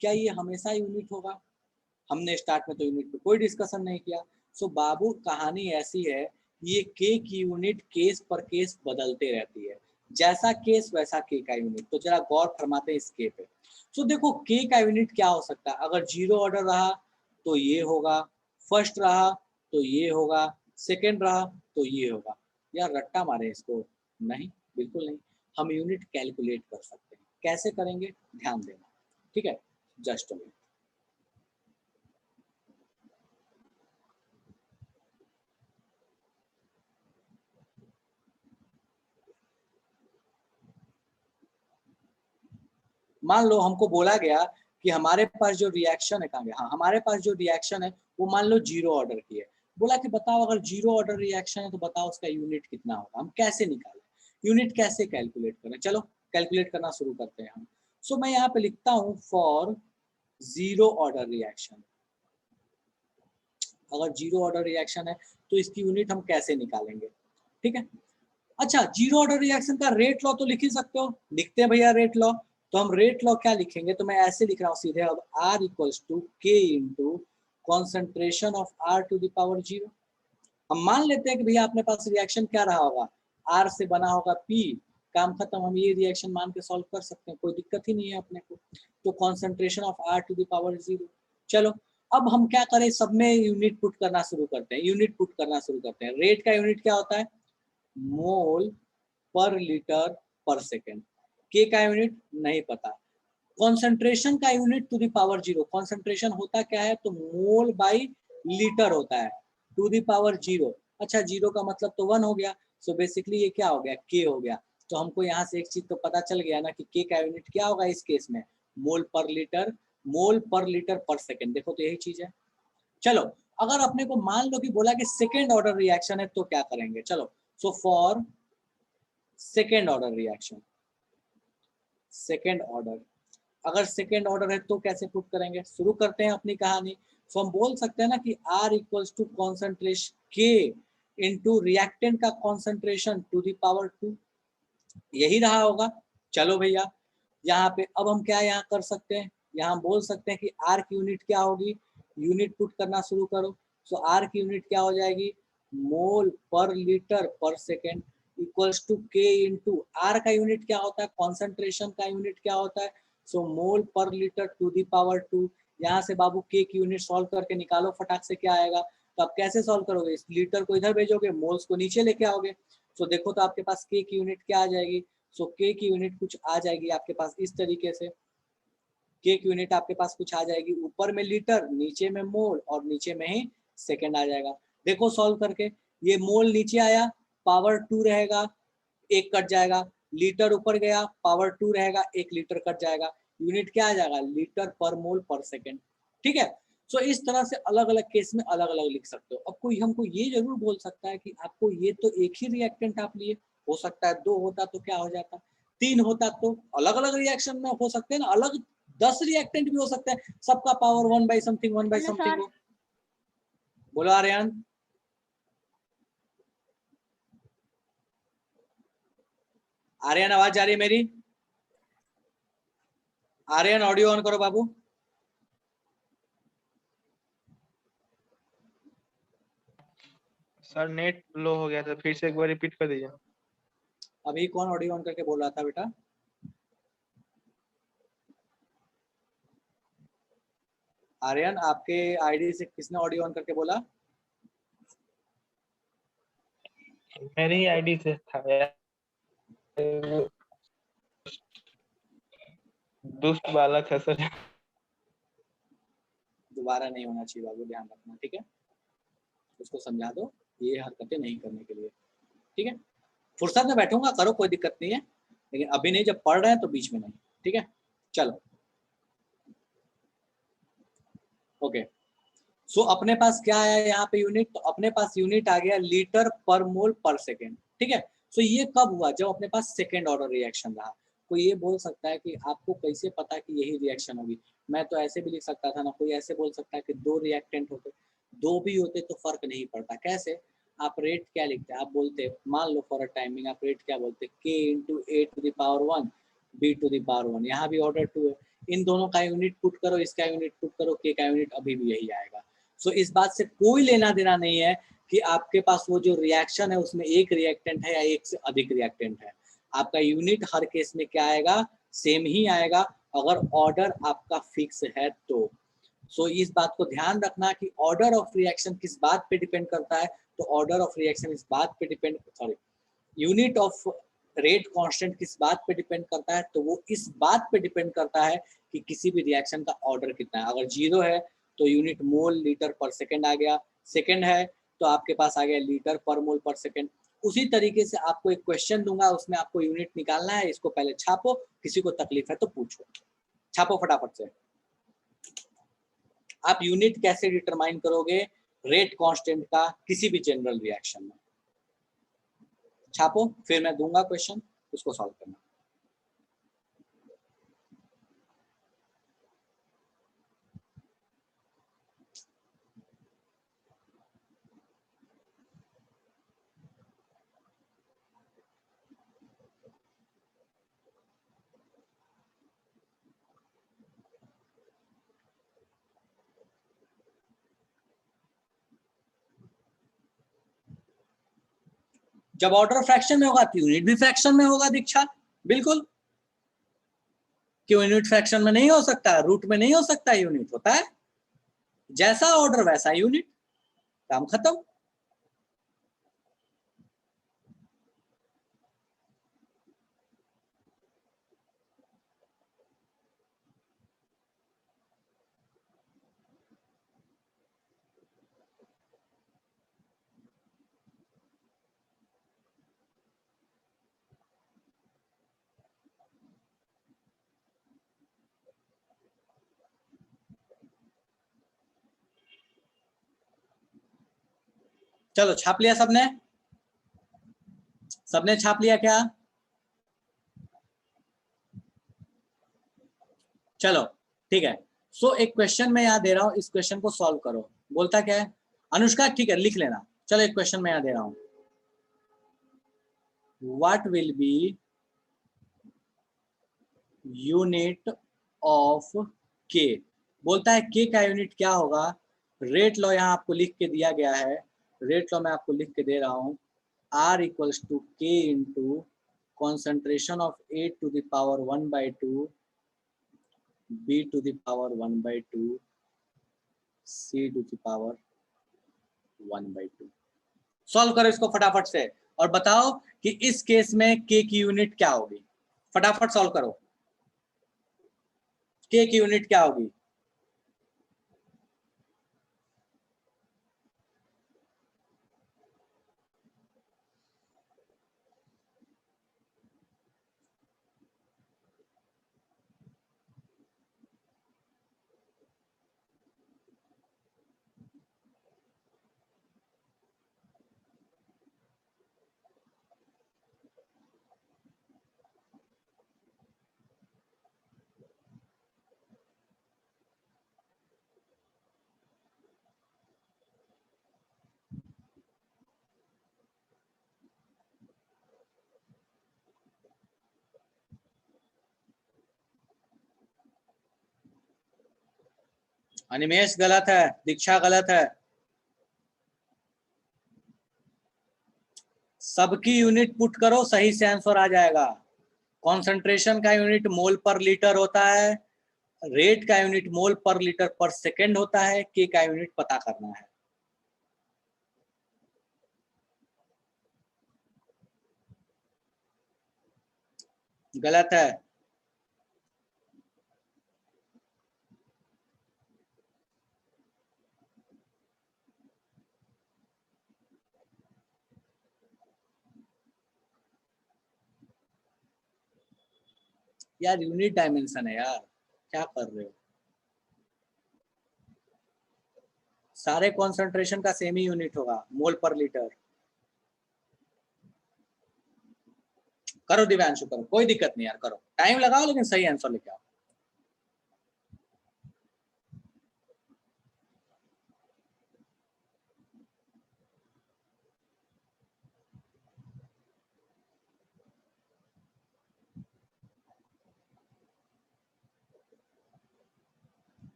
क्या ये हमेशा यूनिट होगा? हमने स्टार्ट में तो यूनिट पे कोई डिस्कशन नहीं किया। सो बाबू कहानी ऐसी है, ये के की यूनिट केस पर केस बदलते रहती है। जैसा केस वैसा के का यूनिट। तो जरा गौर फरमाते हैं इस के पे। सो देखो के का यूनिट क्या हो सकता है? अगर 0 ऑर्डर रहा तो ये होगा, फर्स्ट रहा तो ये होगा, सेकेंड रहा तो ये होगा। यार रट्टा मारे इसको? नहीं, बिल्कुल नहीं। हम यूनिट कैलकुलेट कर सकते हैं। कैसे करेंगे ध्यान देना। ठीक है, जस्ट अ मिनट। मान लो हमको बोला गया कि हमारे पास जो रिएक्शन है, कहाँ गया? हाँ, हमारे पास जो रिएक्शन है वो मान लो 0 ऑर्डर की है। बोला कि बताओ अगर 0 ऑर्डर रिएक्शन है तो बताओ उसका यूनिट कितना होगा। हम कैसे निकालें, यूनिट कैसे कैलकुलेट करें? चलो कैलकुलेट करना शुरू करते हैं हम। सो मैं यहाँ पे लिखता हूँ फॉर 0 ऑर्डर रिएक्शन। अगर 0 ऑर्डर रिएक्शन है तो इसकी यूनिट हम कैसे निकालेंगे? ठीक है, अच्छा 0 ऑर्डर रिएक्शन का रेट लॉ तो लिख ही सकते हो। लिखते हैं भैया रेट लॉ। तो हम रेट लॉ क्या लिखेंगे? तो मैं ऐसे लिख रहा हूँ सीधे, अब R equals to K into concentration of R to the power 0। हम मान लेते हैं कि भैया अपने पास रिएक्शन क्या रहा होगा, R से बना होगा P, काम खत्म। हम ये रिएक्शन मान के सॉल्व कर सकते हैं, कोई दिक्कत ही नहीं है अपने को। तो concentration of R to the power 0। चलो अब हम क्या करें, सब में यूनिट पुट करना शुरू करते हैं। यूनिट पुट करना शुरू करते हैं। रेट का यूनिट क्या होता है? मोल पर लीटर पर सेकेंड। के का यूनिट नहीं पता। कॉन्सेंट्रेशन का unit to the power 0, concentration होता क्या है तो मोल बाई लीटर होता है टू द पावर 0। अच्छा 0 का मतलब तो 1 हो गया, सो बेसिकली ये क्या हो गया के हो गया। तो हमको यहाँ से एक चीज तो पता चल गया ना कि के का यूनिट क्या होगा इस केस में, मोल पर लीटर पर सेकेंड। देखो तो यही चीज है। चलो अगर अपने को मान लो कि बोला कि सेकेंड ऑर्डर रिएक्शन है तो क्या करेंगे, चलो so for second order reaction, second order, अगर सेकेंड ऑर्डर है तो कैसे पुट करेंगे, शुरू करते हैं अपनी कहानी। सो हम बोल सकते हैं ना कि R equals to concentration K into reactant का कॉन्सेंट्रेशन टू द पावर 2, यही रहा होगा। चलो भैया यहाँ पे अब हम क्या यहाँ कर सकते हैं, यहाँ बोल सकते हैं कि R की यूनिट क्या होगी, यूनिट पुट करना शुरू करो। सो R की यूनिट क्या हो जाएगी, मोल per litre per second equals to K into R का यूनिट क्या होता है, कॉन्सेंट्रेशन का यूनिट क्या होता है, सो मोल per litre to the power 2। यहाँ से बाबू के की यूनिट सॉल्व करके निकालो फटाक से क्या आएगा। तो आप कैसे सॉल्व करोगे, इस लीटर को इधर भेजोगे, मोल्स को नीचे लेके आओगे। सो देखो तो आपके पास के की यूनिट क्या आ जाएगी, सो के की यूनिट कुछ आ जाएगी आपके पास इस तरीके से। के की यूनिट आपके पास कुछ आ जाएगी, ऊपर में लीटर, नीचे में मोल और नीचे में ही सेकेंड आ जाएगा। देखो सॉल्व करके, ये मोल नीचे आया, पावर 2 रहेगा, एक कट जाएगा, लीटर ऊपर गया, पावर 2 रहेगा, 1 लीटर कट जाएगा, यूनिट क्या आ जाएगा, लीटर पर मोल पर सेकेंड। ठीक है। सो इस तरह से अलग अलग केस में अलग अलग लिख सकते हो। अब कोई हमको ये जरूर बोल सकता है कि आपको ये तो एक ही रिएक्टेंट आप लिए, हो सकता है 2 होता तो क्या हो जाता, 3 होता तो अलग अलग रिएक्शन में हो सकते हैं ना, अलग 10 रिएक्टेंट भी हो सकते हैं, सबका power 1 by something 1 by something हो। बोलो आर्यन। आर्यन आवाज जा रही है मेरी, आर्यन ऑडियो ऑन करो बाबू। सर नेट लो हो गया था, फिर से एक बार रिपीट कर दीजिए। अभी कौन ऑडियो ऑन करके बोल रहा था बेटा, आर्यन आपके आईडी से किसने ऑडियो ऑन करके बोला, मेरी ही आईडी से था यार, दुष्ट बालक है सर। दोबारा नहीं होना चाहिए बाबू, ध्यान रखना ठीक है, उसको समझा दो ये हरकतें नहीं करने के लिए। ठीक है, फुर्सत में बैठूंगा करो, कोई दिक्कत नहीं है, लेकिन अभी नहीं, जब पढ़ रहे हैं तो बीच में नहीं। ठीक है चलो ओके। सो अपने पास क्या आया यहाँ पे यूनिट, तो अपने पास यूनिट आ गया लीटर पर मोल पर सेकेंड। ठीक है, सो ये कब हुआ, जब अपने पास सेकेंड ऑर्डर रिएक्शन रहा। कोई ये बोल सकता है कि आपको कैसे पता कि यही रिएक्शन होगी, मैं तो ऐसे भी लिख सकता था ना, कोई ऐसे बोल सकता है कि 2 रिएक्टेंट होते, 2 भी होते तो फर्क नहीं पड़ता। कैसे, आप रेट क्या लिखते हैं, आप बोलते मान लो फॉर अ टाइमिंग आप रेट क्या बोलते, K into A to the power 1 B to the power 1, यहाँ भी ऑर्डर 2 है, इन दोनों का यूनिट पुट करो, इसका यूनिट पुट करो, के का यूनिट अभी भी यही आएगा। सो इस बात से कोई लेना देना नहीं है कि आपके पास वो जो रिएक्शन है उसमें एक रिएक्टेंट है या एक से अधिक रिएक्टेंट है, आपका यूनिट हर केस में क्या आएगा, सेम ही आएगा, अगर ऑर्डर आपका फिक्स है तो। सो इस बात को ध्यान रखना कि ऑर्डर ऑफ रिएक्शन किस बात पे डिपेंड करता है, तो ऑर्डर ऑफ रिएक्शन इस बात पे depend, sorry unit of rate constant किस बात पे डिपेंड करता है, तो वो इस बात पे डिपेंड करता है कि किसी भी रिएक्शन का ऑर्डर कितना है। अगर 0 है तो unit mole litre per second आ गया, सेकेंड है तो आपके पास आ गया लीटर पर मोल पर सेकेंड। उसी तरीके से आपको एक क्वेश्चन दूंगा, उसमें आपको यूनिट निकालना है, इसको पहले छापो, किसी को तकलीफ है तो पूछो, छापो फटाफट से। आप यूनिट कैसे डिटरमाइन करोगे रेट कांस्टेंट का किसी भी जनरल रिएक्शन में, छापो, फिर मैं दूंगा क्वेश्चन, उसको सॉल्व करना। जब ऑर्डर फ्रैक्शन में होगा तो यूनिट भी फ्रैक्शन में होगा दीक्षा, बिल्कुल, क्यों यूनिट फ्रैक्शन में नहीं हो सकता, रूट में नहीं हो सकता, यूनिट होता है, जैसा ऑर्डर वैसा यूनिट, काम खत्म। चलो छाप लिया सबने? सबने छाप लिया क्या? चलो ठीक है। सो एक क्वेश्चन मैं यहाँ दे रहा हूँ, इस क्वेश्चन को सॉल्व करो। बोलता क्या है अनुष्का? ठीक है लिख लेना। चलो एक क्वेश्चन मैं यहाँ दे रहा हूँ, what will be unit of के। बोलता है के का यूनिट क्या होगा। रेट लॉ यहाँ आपको लिख के दिया गया है, रेट लॉ मैं आपको लिख के दे रहा हूँ, R equals to K into concentration of A to the power 1/2 B to the power 1/2 C to the power 1/2। Solve करो इसको फटाफट से और बताओ कि इस केस में के की यूनिट क्या होगी। फटाफट सॉल्व करो, के की यूनिट क्या होगी। अनिमेश गलत है, दीक्षा गलत है। सबकी यूनिट पुट करो, सही से आंसर आ जाएगा। कॉन्सेंट्रेशन का यूनिट मोल पर लीटर होता है, रेट का unit mole per litre per second होता है, के का यूनिट पता करना है। गलत है। यार यूनिट डायमेंशन है यार, क्या कर रहे हो। सारे कॉन्सेंट्रेशन का सेम ही यूनिट होगा, मोल पर लीटर। करो दिव्यांशु करो, कोई दिक्कत नहीं यार, करो टाइम लगाओ लेकिन सही आंसर लेके आओ।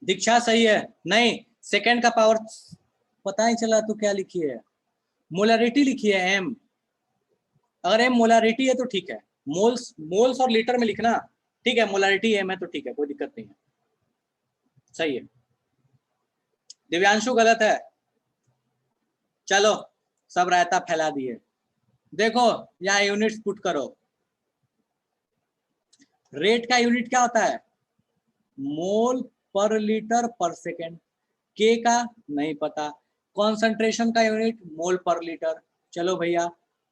दीक्षा सही है। नहीं, सेकंड का पावर पता नहीं चला तो क्या लिखी है, मोलरिटी लिखी है एम। अगर एम मोलरिटी है तो ठीक है, मोल्स मोल्स और लीटर में लिखना, ठीक है। मोलरिटी एम है तो ठीक है, कोई दिक्कत नहीं है, सही है। दिव्यांशु गलत है। चलो सब रायता फैला दिए। देखो यहाँ यूनिट्स पुट करो। रेट का यूनिट क्या होता है, मोल पर लीटर पर सेकेंड। के का नहीं पता। कॉन्सेंट्रेशन का यूनिट मोल पर लीटर, चलो भैया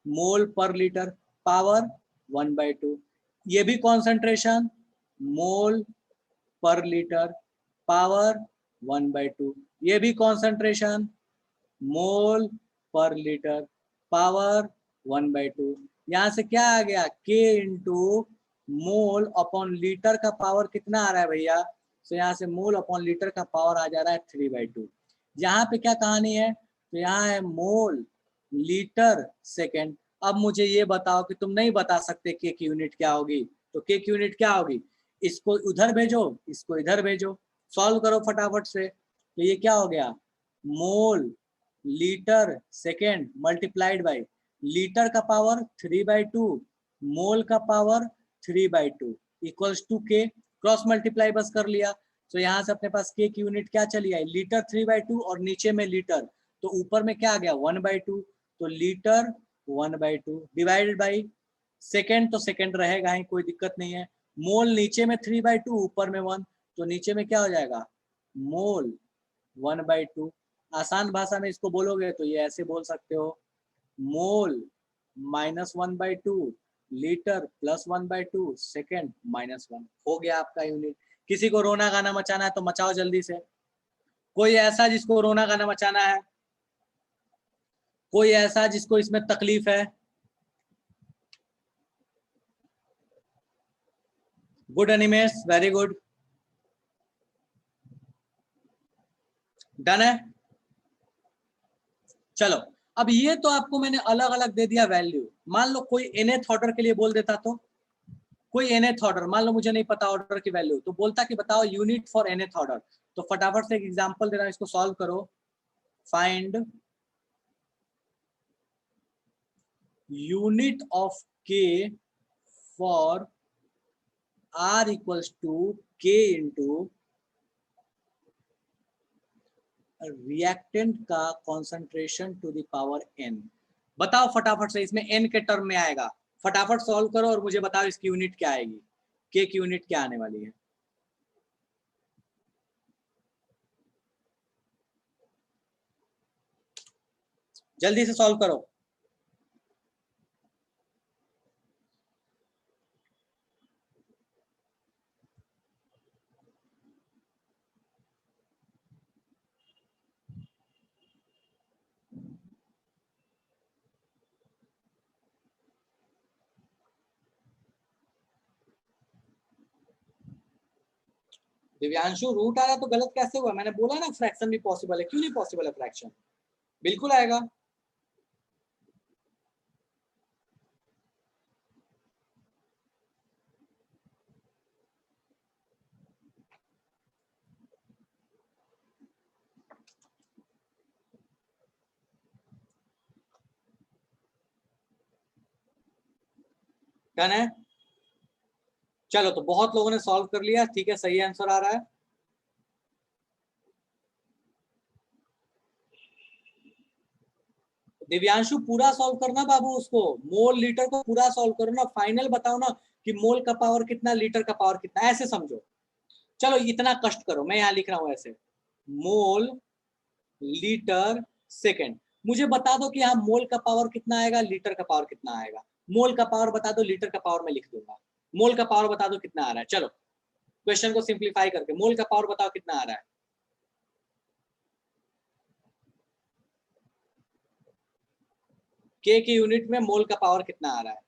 मोल पर लीटर पावर 1/2। ये भी कॉन्सेंट्रेशन मोल पर लीटर पावर 1/2। ये भी कॉन्सेंट्रेशन मोल पर लीटर पावर 1/2। यहाँ से क्या आ गया, के इंटू मोल अपॉन लीटर का पावर कितना आ रहा है भैया। तो यहाँ से मोल अपॉन लीटर का पावर आ जा रहा है 3/2। यहाँ पे क्या कहानी है, तो यहाँ है मोल लीटर सेकेंड। अब मुझे ये बताओ कि तुम नहीं बता सकते के की यूनिट क्या होगी, तो के की यूनिट क्या होगी, इसको उधर भेजो, इसको इधर भेजो, सॉल्व करो फटाफट से। तो ये क्या हो गया, mole litre second multiplied by litre का पावर 3/2 मोल का पावर 3/2 इक्वल्स टू के। क्रॉस मल्टीप्लाई बस कर लिया। तो यहाँ से अपने पास के की यूनिट क्या चली आई, लीटर 3/2 और नीचे में लीटर, तो ऊपर में क्या आ गया 1/2, तो लीटर 1/2 डिवाइडेड बाई सेकेंड तो सेकेंड रहेगा ही, कोई दिक्कत नहीं है। मोल नीचे में 3/2, ऊपर में 1, तो नीचे में क्या हो जाएगा, मोल 1/2। आसान भाषा में इसको बोलोगे तो ये ऐसे बोल सकते हो, मोल -1/2, लीटर +1/2, सेकेंड -1। हो गया आपका यूनिट। किसी को रोना गाना मचाना है तो मचाओ जल्दी से। कोई ऐसा जिसको रोना गाना मचाना है, कोई ऐसा जिसको इसमें तकलीफ है? Good Animesh, very good. Done है। चलो अब ये तो आपको मैंने अलग अलग दे दिया वैल्यू। मान लो कोई nth ऑर्डर के लिए बोल देता, तो कोई nth ऑर्डर, मान लो मुझे नहीं पता ऑर्डर की वैल्यू, तो बोलता कि बताओ यूनिट फॉर nth ऑर्डर। तो फटाफट से एक एग्जांपल दे रहा हूं, इसको सॉल्व करो। Find unit of k for r equals to k into reactant का concentration to the power n। बताओ फटाफट से, इसमें n के टर्म में आएगा। फटाफट सॉल्व करो और मुझे बताओ इसकी यूनिट क्या आएगी, k की यूनिट क्या आने वाली है। जल्दी से सॉल्व करो। दिव्यांशु, रूट आ रहा तो गलत कैसे हुआ? मैंने बोला ना फ्रैक्शन भी पॉसिबल है। क्यों नहीं पॉसिबल है फ्रैक्शन? बिल्कुल आएगा। डन है। चलो तो बहुत लोगों ने सॉल्व कर लिया, ठीक है, सही आंसर आ रहा है। दिव्यांशु पूरा सॉल्व करना बाबू, उसको मोल लीटर को पूरा सॉल्व करो ना, फाइनल बताओ ना कि मोल का पावर कितना, लीटर का पावर कितना, ऐसे समझो। चलो इतना कष्ट करो, मैं यहाँ लिख रहा हूं ऐसे, मोल लीटर सेकेंड। मुझे बता दो कि यहाँ मोल का पावर कितना आएगा, लीटर का पावर कितना आएगा। मोल का पावर बता दो, लीटर का पावर मैं लिख दूंगा। मोल का पावर बता दो कितना आ रहा है। चलो क्वेश्चन को सिंप्लीफाई करके मोल का पावर बताओ कितना आ रहा है। के की यूनिट में मोल का पावर कितना आ रहा है?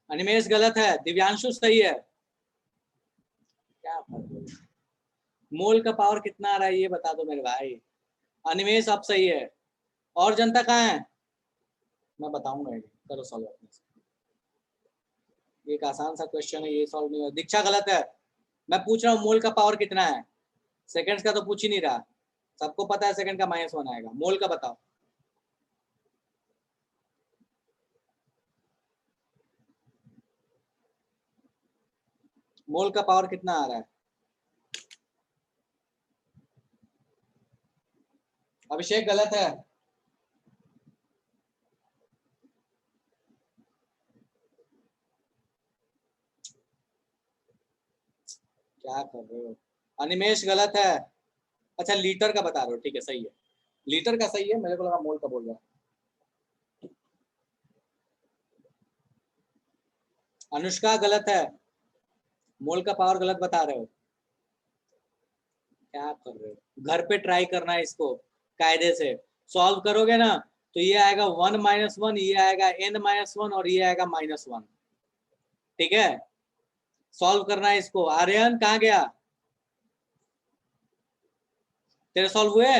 अनिमेश गलत है, दिव्यांशु सही है। क्या मोल का पावर कितना आ रहा है ये बता दो मेरे भाई। अनिमेश अब सही है। और जनता कहाँ है? मैं बताऊंगा, करो सॉल्व अपने से। एक आसान सा क्वेश्चन है, ये सॉल्व नहीं हुआ। दीक्षा गलत है। मैं पूछ रहा हूँ मोल का पावर कितना है, सेकंड्स का तो पूछ ही नहीं रहा। सबको पता है सेकंड का -1 आएगा, मोल का बताओ। मोल का पावर कितना आ रहा है? अभिषेक गलत है। क्या कर रहे हो? अनिमेश गलत है। अच्छा लीटर का बता रहे हो, ठीक है सही है, लीटर का सही है, मेरे को लगा मोल का बोल रहा है। अनुष्का गलत है, मोल का पावर गलत बता रहे हो। क्या कर रहे हो? घर पे ट्राई करना है इसको, कायदे से सॉल्व करोगे ना तो ये आएगा 1 - 1, ये आएगा n-1 और ये आएगा -1। ठीक है, सॉल्व करना है इसको। आर्यन कहाँ गया? तेरे सॉल्व हुए?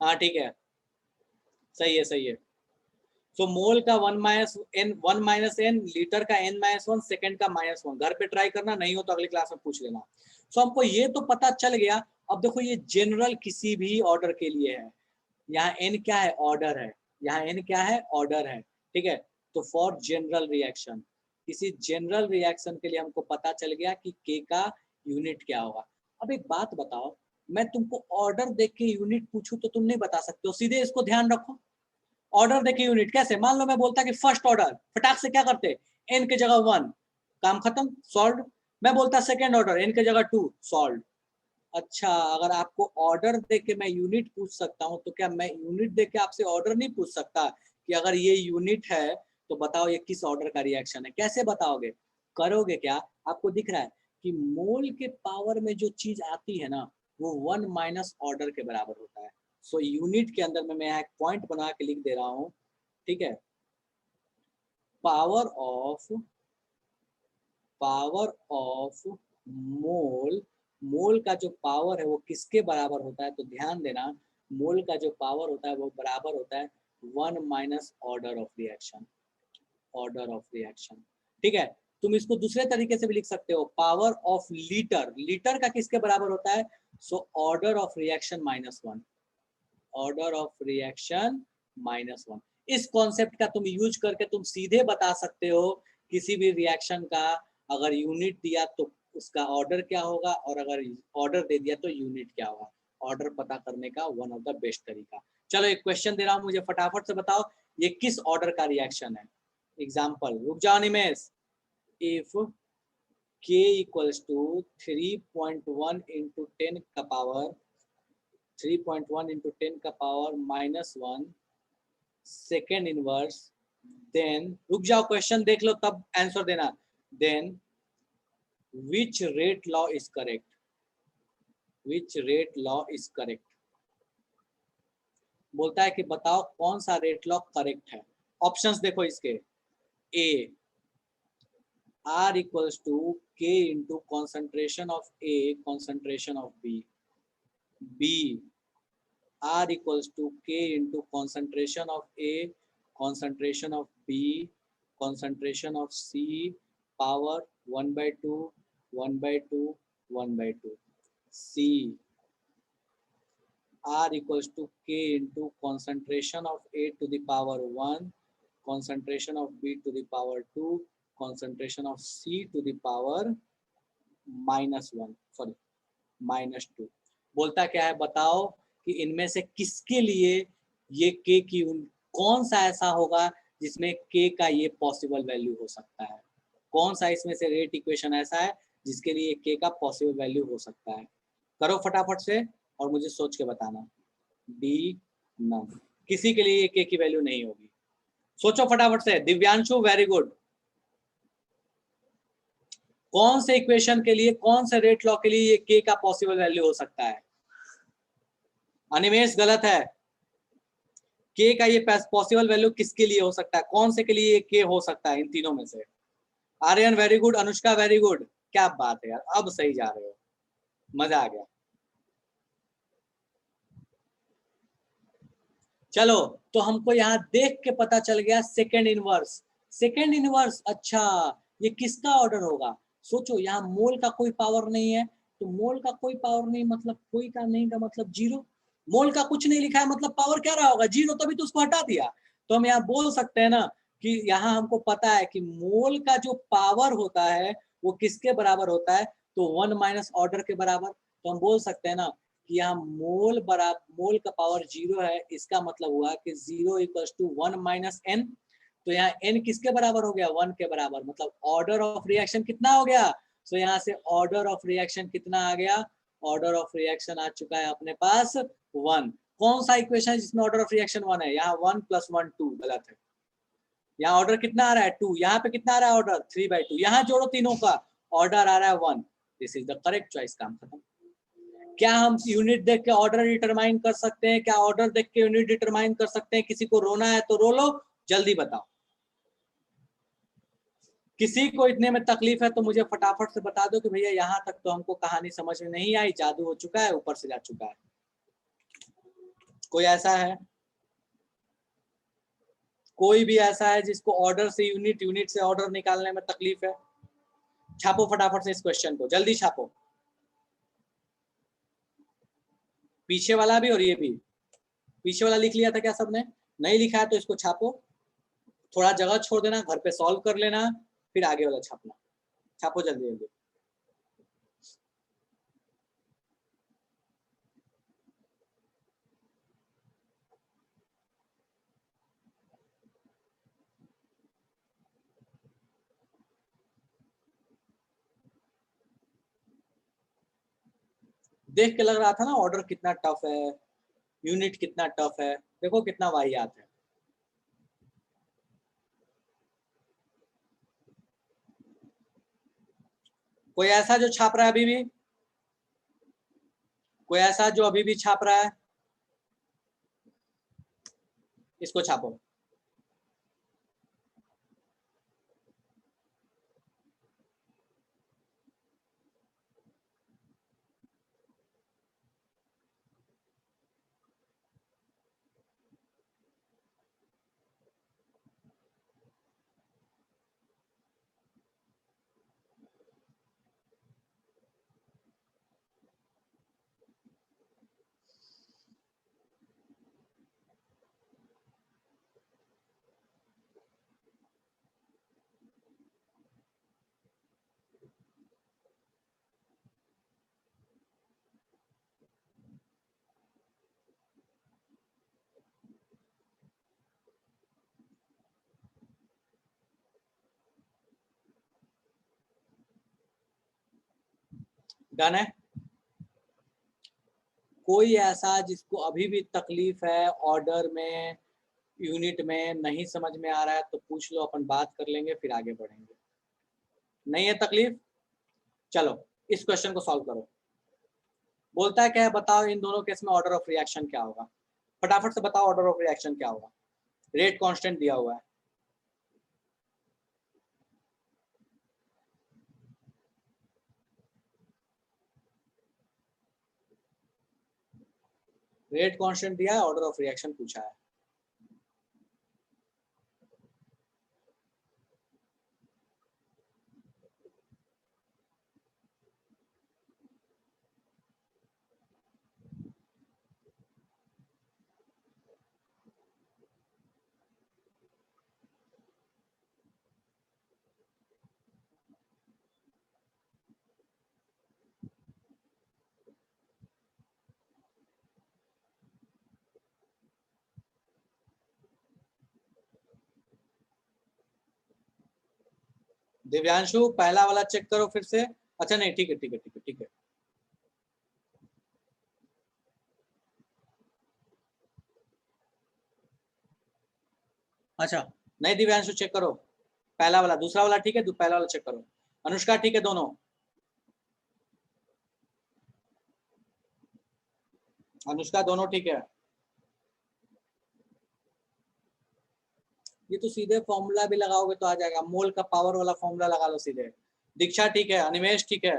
हाँ ठीक है, सही है सही है। सो मोल का 1 - n, लीटर का n-1, सेकंड का -1। घर पे ट्राई करना, नहीं हो तो अगली क्लास में पूछ लेना। सो हमको ये तो पता चल गया। अब देखो ये जनरल किसी भी ऑर्डर के लिए है। यहाँ n क्या है? ऑर्डर है। यहाँ n क्या है? ऑर्डर है। ठीक है, तो फॉर जनरल रिएक्शन, किसी जनरल रिएक्शन के लिए हमको पता चल गया कि के का यूनिट क्या होगा। अब एक बात बताओ, मैं तुमको ऑर्डर देख के यूनिट पूछूं तो तुम नहीं बता सकते हो, सीधे इसको ध्यान रखो। ऑर्डर देख के यूनिट कैसे, मान लो मैं बोलता कि फर्स्ट ऑर्डर, फटाक से क्या करते, एन के जगह 1, काम खत्म, सॉल्व। मैं बोलता सेकेंड ऑर्डर, एन के जगह 2, सॉल्व। अच्छा, अगर आपको ऑर्डर देख के मैं यूनिट पूछ सकता हूं, तो क्या मैं यूनिट देख के आपसे ऑर्डर नहीं पूछ सकता कि अगर ये यूनिट है तो बताओ ये किस ऑर्डर का रिएक्शन है? कैसे बताओगे, करोगे क्या? आपको दिख रहा है कि मोल के पावर में जो चीज आती है ना, वो 1 माइनस ऑर्डर के बराबर होता है। सो यूनिट के अंदर में मैं एक पॉइंट बना के लिख दे रहा हूँ, ठीक है, पावर ऑफ मोल, मोल का जो पावर है वो किसके बराबर होता है? तो ध्यान देना, मोल का जो पावर होता है वो बराबर होता है 1 minus order of reaction, order of reaction. ठीक है, तुम इसको दूसरे तरीके से भी लिख सकते हो, पावर ऑफ लीटर, लीटर का किसके बराबर होता है? So order of reaction -1, order of reaction -1। इस कॉन्सेप्ट का तुम यूज करके तुम सीधे बता सकते हो किसी भी रिएक्शन का अगर यूनिट दिया तो उसका ऑर्डर क्या होगा, और अगर ऑर्डर दे दिया तो यूनिट क्या होगा। ऑर्डर पता करने का वन ऑफ द बेस्ट तरीका। चलो एक क्वेश्चन दे रहा हूं, मुझे फटाफट से बताओ ये किस ऑर्डर का रिएक्शन है। एग्जाम्पल, रुक जाओ Nimesh. If k equals to 3.1 into 10 का पावर 3.1 इंटू 10 का पावर -1 सेकेंड इनवर्स, देन रुक जाओ, क्वेश्चन देख लो तब आंसर देना। Then which rate law is correct, which rate law is correct, बोलता है कि बताओ कौन सा रेट लॉ करेक्ट है। ऑप्शंस देखो इसके, A R equals to K into concentration of A concentration of B, B R equals to K into concentration of A concentration of B concentration of C power 1/2 1/2 1/2, C R equals to K into concentration of A to the power 1 concentration of B to the power 2 concentration of C to the power -2। बोलता क्या है, बताओ कि इनमें से किसके लिए ये k की कौन सा ऐसा होगा जिसमें k का ये पॉसिबल वैल्यू हो सकता है। कौन सा इसमें से रेट इक्वेशन ऐसा है जिसके लिए k का पॉसिबल वैल्यू हो सकता है। करो फटाफट से और मुझे सोच के बताना। डी नन, किसी के लिए ये k की वैल्यू नहीं होगी। सोचो फटाफट से। Divyanshu very good. कौन से इक्वेशन के लिए, कौन से रेट लॉ के लिए ये k का पॉसिबल वैल्यू हो सकता है? अनिमेश गलत है। k का ये पॉसिबल वैल्यू किसके लिए हो सकता है, कौन से के लिए ये k हो सकता है इन तीनों में से? Aryan very good, Anushka very good, क्या बात है यार, अब सही जा रहे हो, मजा आ गया। चलो तो हमको यहाँ देख के पता चल गया सेकेंड इनवर्स, सेकेंड इनवर्स। अच्छा ये किसका ऑर्डर होगा? सोचो, यहाँ मोल का कोई पावर नहीं है, तो मोल का कोई पावर नहीं मतलब कोई का नहीं का मतलब जीरो। मोल का कुछ नहीं लिखा है मतलब पावर क्या रहा होगा? जीरो, तभी तो उसको हटा दिया। तो हम यहाँ बोल सकते हैं ना कि यहाँ हमको पता है कि मोल का जो पावर होता है वो किसके बराबर होता है? तो 1 माइनस ऑर्डर के बराबर। तो हम बोल सकते हैं ना कि यहाँ मोल का पावर 0 है, इसका मतलब हुआ कि 0 इक्वल्स टू 1 माइनस n। तो यहाँ n किसके बराबर हो गया? 1 के बराबर, मतलब ऑर्डर ऑफ रिएक्शन कितना हो गया? तो यहाँ से ऑर्डर ऑफ रिएक्शन कितना आ गया? ऑर्डर ऑफ रिएक्शन आ चुका है अपने पास 1। कौन सा इक्वेशन है जिसमें ऑर्डर ऑफ रिएक्शन 1 है? यहाँ 1 + 1 2, गलत है। यहाँ ऑर्डर कितना आ रहा है? 2। यहाँ पे कितना आ रहा है ऑर्डर? 3/2। यहाँ जोड़ो तीनों का, ऑर्डर आ रहा है 1। This is the correct choice. काम खत्म। क्या हम यूनिट देख के ऑर्डर डिटरमाइन कर सकते हैं? क्या ऑर्डर देख के यूनिट डिटरमाइन कर सकते हैं? किसी को रोना है तो रो लो, जल्दी बताओ। किसी को इतने में तकलीफ है तो मुझे फटाफट से बता दो कि भैया यहाँ तक तो हमको कहानी समझ में नहीं आई, जादू हो चुका है, ऊपर से जा चुका है। कोई ऐसा है? कोई भी ऐसा है जिसको ऑर्डर से यूनिट, यूनिट से ऑर्डर निकालने में तकलीफ है? छापो फटाफट से इस क्वेश्चन को, जल्दी छापो। पीछे वाला भी और ये भी। पीछे वाला लिख लिया था क्या सबने? नहीं लिखा है तो इसको छापो। थोड़ा जगह छोड़ देना, घर पे सॉल्व कर लेना, फिर आगे वाला छापना। छापो जल्दी जल्दी। देख के लग रहा था ना ऑर्डर कितना टफ है, यूनिट कितना टफ है, देखो कितना वाहियात है। कोई ऐसा जो छाप रहा है अभी भी? कोई ऐसा जो अभी भी छाप रहा है? इसको छापो। डन है? कोई ऐसा जिसको अभी भी तकलीफ है ऑर्डर में, यूनिट में, नहीं समझ में आ रहा है तो पूछ लो, अपन बात कर लेंगे फिर आगे बढ़ेंगे। नहीं है तकलीफ? चलो इस क्वेश्चन को सॉल्व करो। बोलता है क्या है, बताओ इन दोनों केस में ऑर्डर ऑफ रिएक्शन क्या होगा। फटाफट से बताओ ऑर्डर ऑफ रिएक्शन क्या होगा। रेट कांस्टेंट दिया हुआ है, रेट कांस्टेंट दिया है, ऑर्डर ऑफ रिएक्शन पूछा है। दिव्यांशु पहला वाला चेक करो फिर से। अच्छा नहीं, ठीक है ठीक है ठीक है ठीक है। अच्छा नहीं दिव्यांशु चेक करो पहला वाला, दूसरा वाला ठीक है, पहला वाला चेक करो। अनुष्का ठीक है दोनों? अनुष्का दोनों ठीक है? ये तो सीधे फॉर्मूला भी लगाओगे तो आ जाएगा, मोल का पावर वाला फॉर्मूला लगा लो सीधे। दीक्षा ठीक है, अनिमेश ठीक है,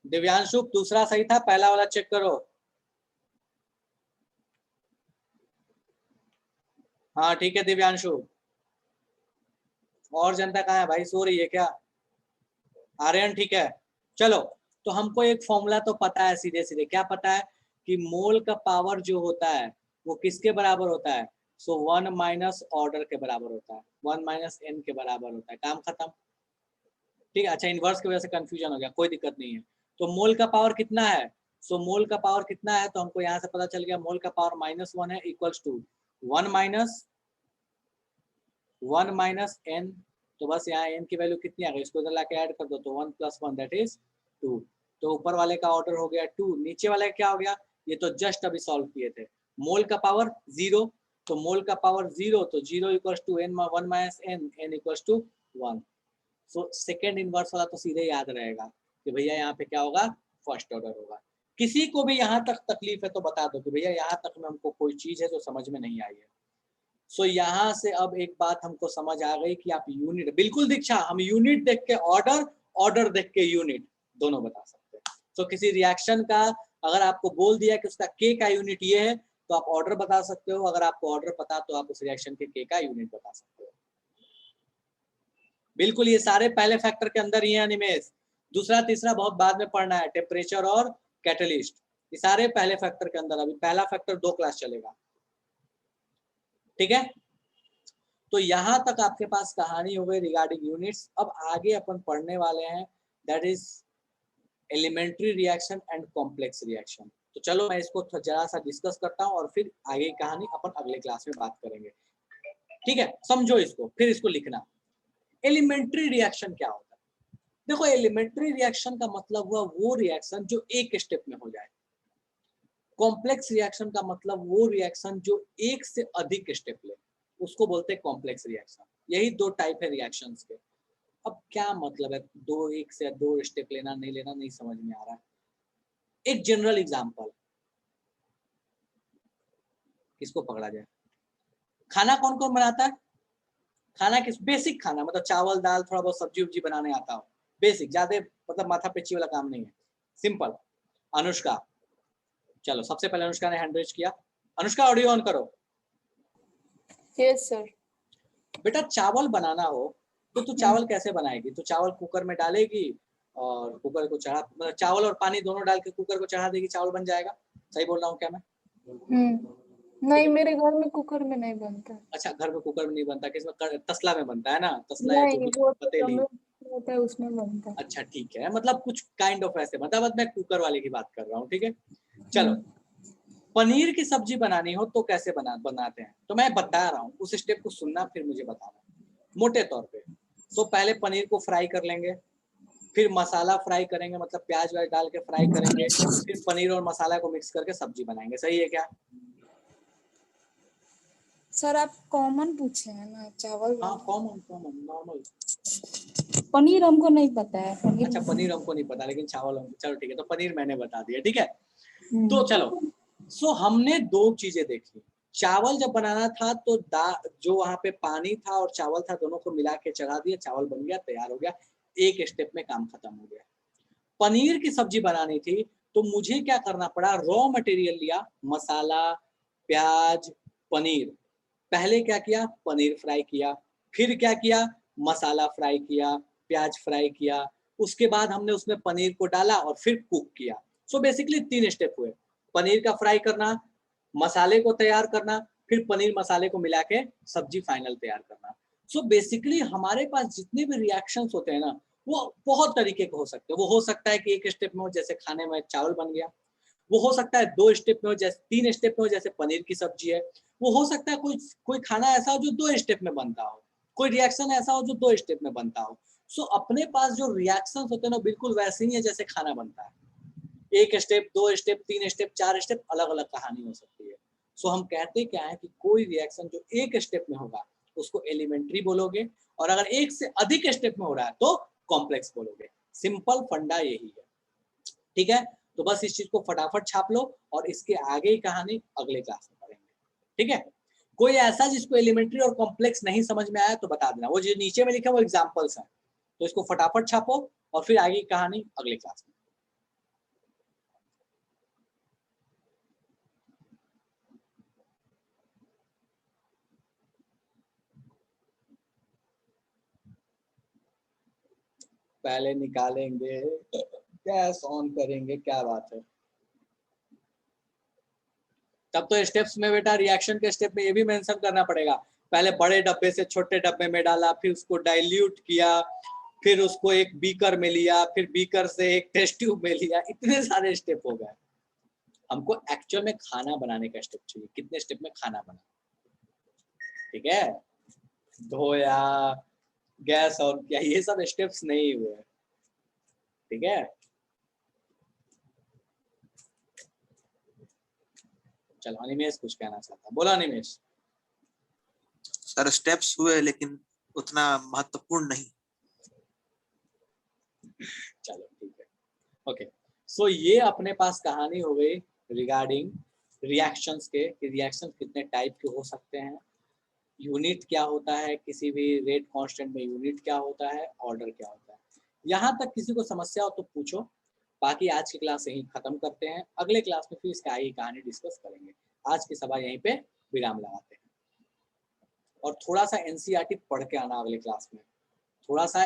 दिव्यांशु दूसरा सही था, पहला वाला चेक करो। हाँ ठीक है दिव्यांशु। और जनता कहाँ है भाई, सो रही है क्या? आर्यन ठीक है। चलो तो हमको एक फॉर्मूला तो पता है सीधे सीधे, क्या पता है कि मोल का पावर जो होता है वो किसके बराबर होता है? सो 1 माइनस ऑर्डर के बराबर होता है, 1 माइनस एन के बराबर होता है। काम खत्म। ठीक है, अच्छा इनवर्स की वजह से कंफ्यूजन हो गया, कोई दिक्कत नहीं है। तो मोल का पावर कितना है? सो मोल का पावर कितना है तो हमको यहाँ से पता चल गया, मोल का पावर -1 है, इक्वल्स टू 1 माइनस एन। तो बस यहाँ एन की वैल्यू कितनी आ गई, इसको इधर लाके ऐड कर दो तो 1 + 1 दैट इज 2। तो ऊपर वाले का ऑर्डर हो गया 2, नीचे वाले का क्या हो गया, ये तो जस्ट अभी सॉल्व किए थे। मोल का पावर 0, तो मोल का पावर 0 तो 0 equals to n 1 minus N, n equals to 1। So second inverse वाला तो सीधे याद रहेगा कि भैया यहाँ पे क्या होगा, फर्स्ट ऑर्डर होगा। किसी को भी यहाँ तक तकलीफ है तो बता दो कि भैया यहाँ तक में हमको कोई चीज है जो समझ में नहीं आई है। सो यहाँ से अब एक बात हमको समझ आ गई कि आप यूनिट, बिल्कुल दीक्षा, हम यूनिट देख के ऑर्डर, ऑर्डर देख के यूनिट दोनों बता सकते हैं। सो किसी रिएक्शन का अगर आपको बोल दिया कि उसका के का यूनिट ये है तो आप ऑर्डर बता सकते हो, अगर आपको ऑर्डर पता तो आप उस रिएक्शन के का यूनिट बता सकते हो। बिल्कुल, ये सारे पहले फैक्टर के अंदर ही है अनिमेश, दूसरा तीसरा बहुत बाद में पढ़ना है, टेम्परेचर और कैटलिस्ट, ये सारे पहले फैक्टर के अंदर। अभी पहला फैक्टर 2 क्लास चलेगा, ठीक है, तो यहां तक आपके पास कहानी हो गई रिगार्डिंग यूनिट्स। अब आगे अपन पढ़ने वाले हैं that is elementary reaction and complex reaction. तो चलो मैं इसको जरा सा डिस्कस करता हूँ और फिर आगे की कहानी अपन अगले क्लास में बात करेंगे। ठीक है, समझो इसको, फिर इसको लिखना। एलिमेंट्री रिएक्शन क्या होता है? देखो, एलिमेंट्री रिएक्शन का मतलब हुआ वो रिएक्शन जो एक स्टेप में हो जाए। कॉम्प्लेक्स रिएक्शन का मतलब वो रिएक्शन जो एक से अधिक स्टेप ले, उसको बोलते हैं कॉम्प्लेक्स रिएक्शन। यही दो टाइप है रिएक्शंस के। अब क्या मतलब है दो, एक से दो स्टेप लेना नहीं लेना, नहीं समझ में आ रहा है। एक जनरल एग्जांपल, किसको पकड़ा जाए? खाना कौन कौन बनाता है? खाना किस, बेसिक खाना मतलब चावल दाल थोड़ा बहुत सब्जी उब्जी बनाने आता हो, बेसिक, ज्यादा मतलब माथा पेची वाला काम नहीं है, सिंपल। अनुष्का, चलो सबसे पहले अनुष्का ने हैंड रेज किया। अनुष्का ऑडियो ऑन करो। Yes sir. बेटा चावल बनाना हो तो तू चावल कैसे बनाएगी? तो चावल कुकर में डालेगी और कुकर को चढ़ा, मतलब चावल और पानी दोनों डाल के कुकर को चढ़ा देगी, चावल बन जाएगा। सही बोल रहा हूँ क्या मैं? नहीं, मेरे घर में कुकर में नहीं बनता। अच्छा, घर में कुकर में नहीं बनता, किसमें? तसला में बनता है ना, तसला या जो नहीं, भी वो तो पतीली। होता है उसमें बनता है। अच्छा ठीक है, मतलब कुछ काइंड ऑफ ऐसे, मतलब मैं कुकर वाले की बात कर रहा हूँ। ठीक है, चलो पनीर की सब्जी बनानी हो तो कैसे बनाते हैं, तो मैं बता रहा हूँ, उस स्टेप को सुनना फिर मुझे बताना मोटे तौर पे। तो पहले पनीर को फ्राई कर लेंगे, फिर मसाला फ्राई करेंगे, मतलब प्याज व्याज डाल के फ्राई करेंगे, फिर पनीर और मसाला को मिक्स करके सब्जी बनाएंगे। सही है क्या? सर आप कॉमन पूछे हैं ना, चावल हाँ, कॉमन कॉमन नॉर्मल। पनीर हमको नहीं पता है। पनीर अच्छा, पनीर हमको नहीं पता, लेकिन चावल हमको, चलो ठीक है, तो पनीर मैंने बता दिया। ठीक है, हम्म। तो चलो, सो हमने दो चीजें देखी। चावल जब बनाना था तो जो वहां पे पानी था और चावल था, दोनों को मिला के चढ़ा दिया, चावल बन गया, तैयार हो गया, एक स्टेप में काम खत्म हो गया। पनीर की सब्जी बनानी थी तो मुझे क्या करना पड़ा? रॉ मटेरियल लिया, मसाला, प्याज, पनीर। पहले क्या किया? पनीर फ्राई किया, फिर क्या किया? मसाला फ्राई किया, प्याज फ्राई किया, उसके बाद हमने उसमें पनीर को डाला और फिर कुक किया। सो बेसिकली 3 स्टेप हुए। पनीर का फ्राई करना, मसाले को तैयार करना, फिर पनीर मसाले को मिला के सब्जी फाइनल तैयार करना। सो बेसिकली हमारे पास जितने भी रिएक्शंस होते हैं ना, वो बहुत तरीके के हो सकते हैं। वो हो सकता है कि एक स्टेप में हो, जैसे खाने में चावल बन गया। वो हो सकता है 2 स्टेप में हो, जैसे 3 स्टेप में हो, जैसे पनीर की सब्जी है। वो हो सकता है कोई खाना ऐसा हो जो 2 स्टेप में बनता हो, कोई रिएक्शन ऐसा हो जो 2 स्टेप में बनता हो। सो अपने पास जो रिएक्शंस होते हैं ना, बिल्कुल वैसे ही है जैसे खाना बनता है। 1 स्टेप, 2 स्टेप, 3 स्टेप, 4 स्टेप, अलग अलग कहानी हो सकती है। सो हम कहते क्या है कि कोई रिएक्शन जो एक स्टेप में होगा उसको एलिमेंट्री बोलोगे, और अगर एक से अधिक स्टेप में हो रहा है तो कॉम्प्लेक्स बोलोगे। सिंपल फंडा यही है। ठीक है, तो बस इस चीज को फटाफट छाप लो और इसके आगे की कहानी अगले क्लास में पढ़ेंगे। ठीक है, कोई ऐसा जिसको एलिमेंट्री और कॉम्प्लेक्स नहीं समझ में आया तो बता देना, वो जो नीचे में लिखा है वो एग्जांपल्स हैं, तो इसको फटाफट छापो और फिर आगे की कहानी अगले क्लास में। पहले निकालेंगे, गैस ऑन करेंगे, क्या बात है। तब तो स्टेप्स में बेटा, रिएक्शन के स्टेप में ये भी मेंशन करना पड़ेगा, पहले बड़े डब्बे से छोटे डब्बे में डाला, फिर उसको डाइल्यूट किया, फिर उसको एक बीकर में लिया, फिर बीकर से एक टेस्ट ट्यूब में लिया, इतने सारे स्टेप हो गए। हमको एक्चुअल में खाना बनाने का स्टेप चाहिए, कितने स्टेप में खाना बना। ठीक है, धोया, गैस ऑन किया, ये सब स्टेप्स नहीं हुए। ठीक है, चलो अनिमेश कुछ कहना चाहता, बोला अनिमेश। सर स्टेप्स हुए लेकिन उतना महत्वपूर्ण नहीं। चलो ठीक है, ओके। सो ये अपने पास कहानी हो गई रिगार्डिंग रिएक्शंस के, कि रिएक्शन कितने टाइप के हो सकते हैं, यूनिट क्या होता है, किसी भी रेट कांस्टेंट में यूनिट क्या होता है, ऑर्डर क्या होता है। यहाँ तक किसी को समस्या हो तो पूछो, बाकी आज की क्लास यहीं खत्म करते हैं, अगले क्लास में फिर इसकी आगे कहानी डिस्कस करेंगे। आज की सभा यहीं पे विराम लगाते हैं, और थोड़ा सा एनसीईआरटी पढ़ के आना अगले क्लास में, थोड़ा सा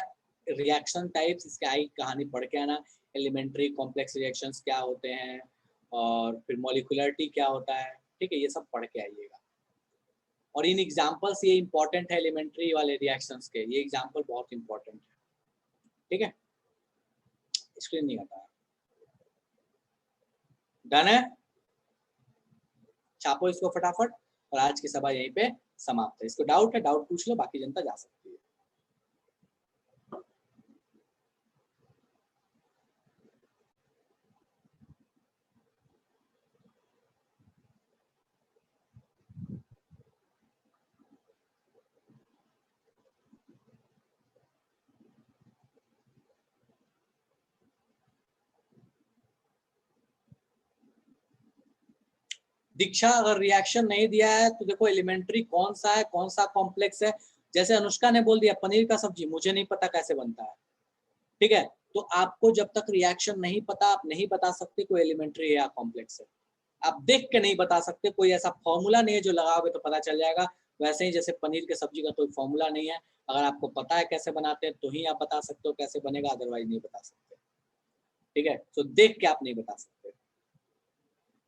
रिएक्शन टाइप्स, इसके आगे कहानी पढ़ के आना, एलिमेंट्री कॉम्प्लेक्स रिएक्शंस क्या होते हैं, और फिर मॉलिक्यूलरिटी क्या होता है। ठीक है, ये सब पढ़ के आइएगा। और इन एग्जांपल्स ये इंपॉर्टेंट है एलिमेंट्री वाले रिएक्शंस के, ये एग्जांपल बहुत इंपॉर्टेंट है, ठीक है। स्क्रीन नहीं हटा, डन है, छापो इसको फटाफट, और आज की सभा यहीं पे समाप्त है। इसको डाउट है, डाउट पूछ लो, बाकी जनता जा सकती है। दीक्षा, अगर रिएक्शन नहीं दिया है तो देखो एलिमेंट्री कौन सा है, कौन सा कॉम्प्लेक्स है। जैसे अनुष्का ने बोल दिया पनीर का सब्जी, मुझे नहीं पता कैसे बनता है, ठीक है। तो आपको जब तक रिएक्शन नहीं पता, आप नहीं बता सकते कोई एलिमेंट्री है या कॉम्प्लेक्स है। आप देख के नहीं बता सकते, कोई ऐसा फॉर्मूला नहीं है जो लगाओगे तो पता चल जाएगा। वैसे ही जैसे पनीर के सब्जी का कोई फॉर्मूला नहीं है, अगर आपको पता है कैसे बनाते हैं तो ही आप बता सकते हो कैसे बनेगा, अदरवाइज नहीं बता सकते, ठीक है। तो देख के आप नहीं बता सकते।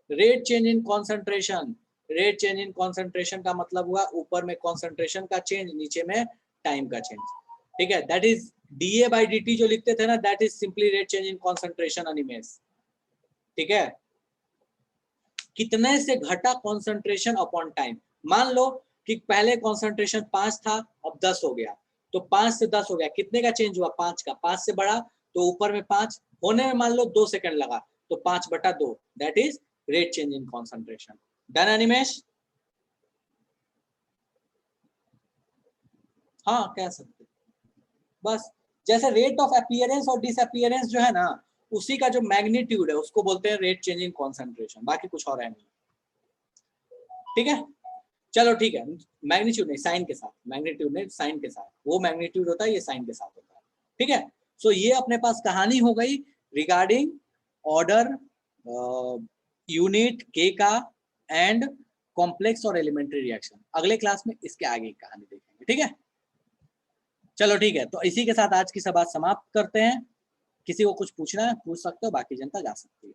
Rate change in concentration, rate change in concentration का मतलब हुआ ऊपर में कॉन्सेंट्रेशन का चेंज, नीचे में टाइम का चेंज, ठीक है। दैट इज dA/dt जो लिखते थे ना, that is simply rate change in concentration Animesh, ठीक है। कितने से घटा कॉन्सेंट्रेशन अपॉन टाइम। मान लो कि पहले कॉन्सेंट्रेशन 5 था, अब 10 हो गया, तो 5 से 10 हो गया, कितने का चेंज हुआ, 5 का। 5 से बढ़ा तो ऊपर में 5 होने में मान लो 2 सेकंड लगा, तो 5/2, that is rate change in concentration. Done Animesh? हाँ कह सकते, बस जैसे रेट ऑफ अपीयरेंस और डिसअपीयरेंस जो है ना, उसी का जो मैग्नीट्यूड है उसको बोलते हैं रेट चेंज इन कॉन्सेंट्रेशन, बाकी कुछ और है नहीं, ठीक है। चलो ठीक है, मैग्नीट्यूड नहीं, साइन के साथ, मैग्नीट्यूड नहीं साइन के साथ, वो मैग्नीट्यूड होता है, ये साइन के साथ होता है, ठीक है। सो ये अपने पास कहानी हो गई रिगार्डिंग ऑर्डर, यूनिट के का एंड कॉम्प्लेक्स और एलिमेंट्री रिएक्शन। अगले क्लास में इसके आगे की कहानी देखेंगे, ठीक है। चलो ठीक है, तो इसी के साथ आज की सभा समाप्त करते हैं। किसी को कुछ पूछना है पूछ सकते हो, बाकी जनता जा सकती है।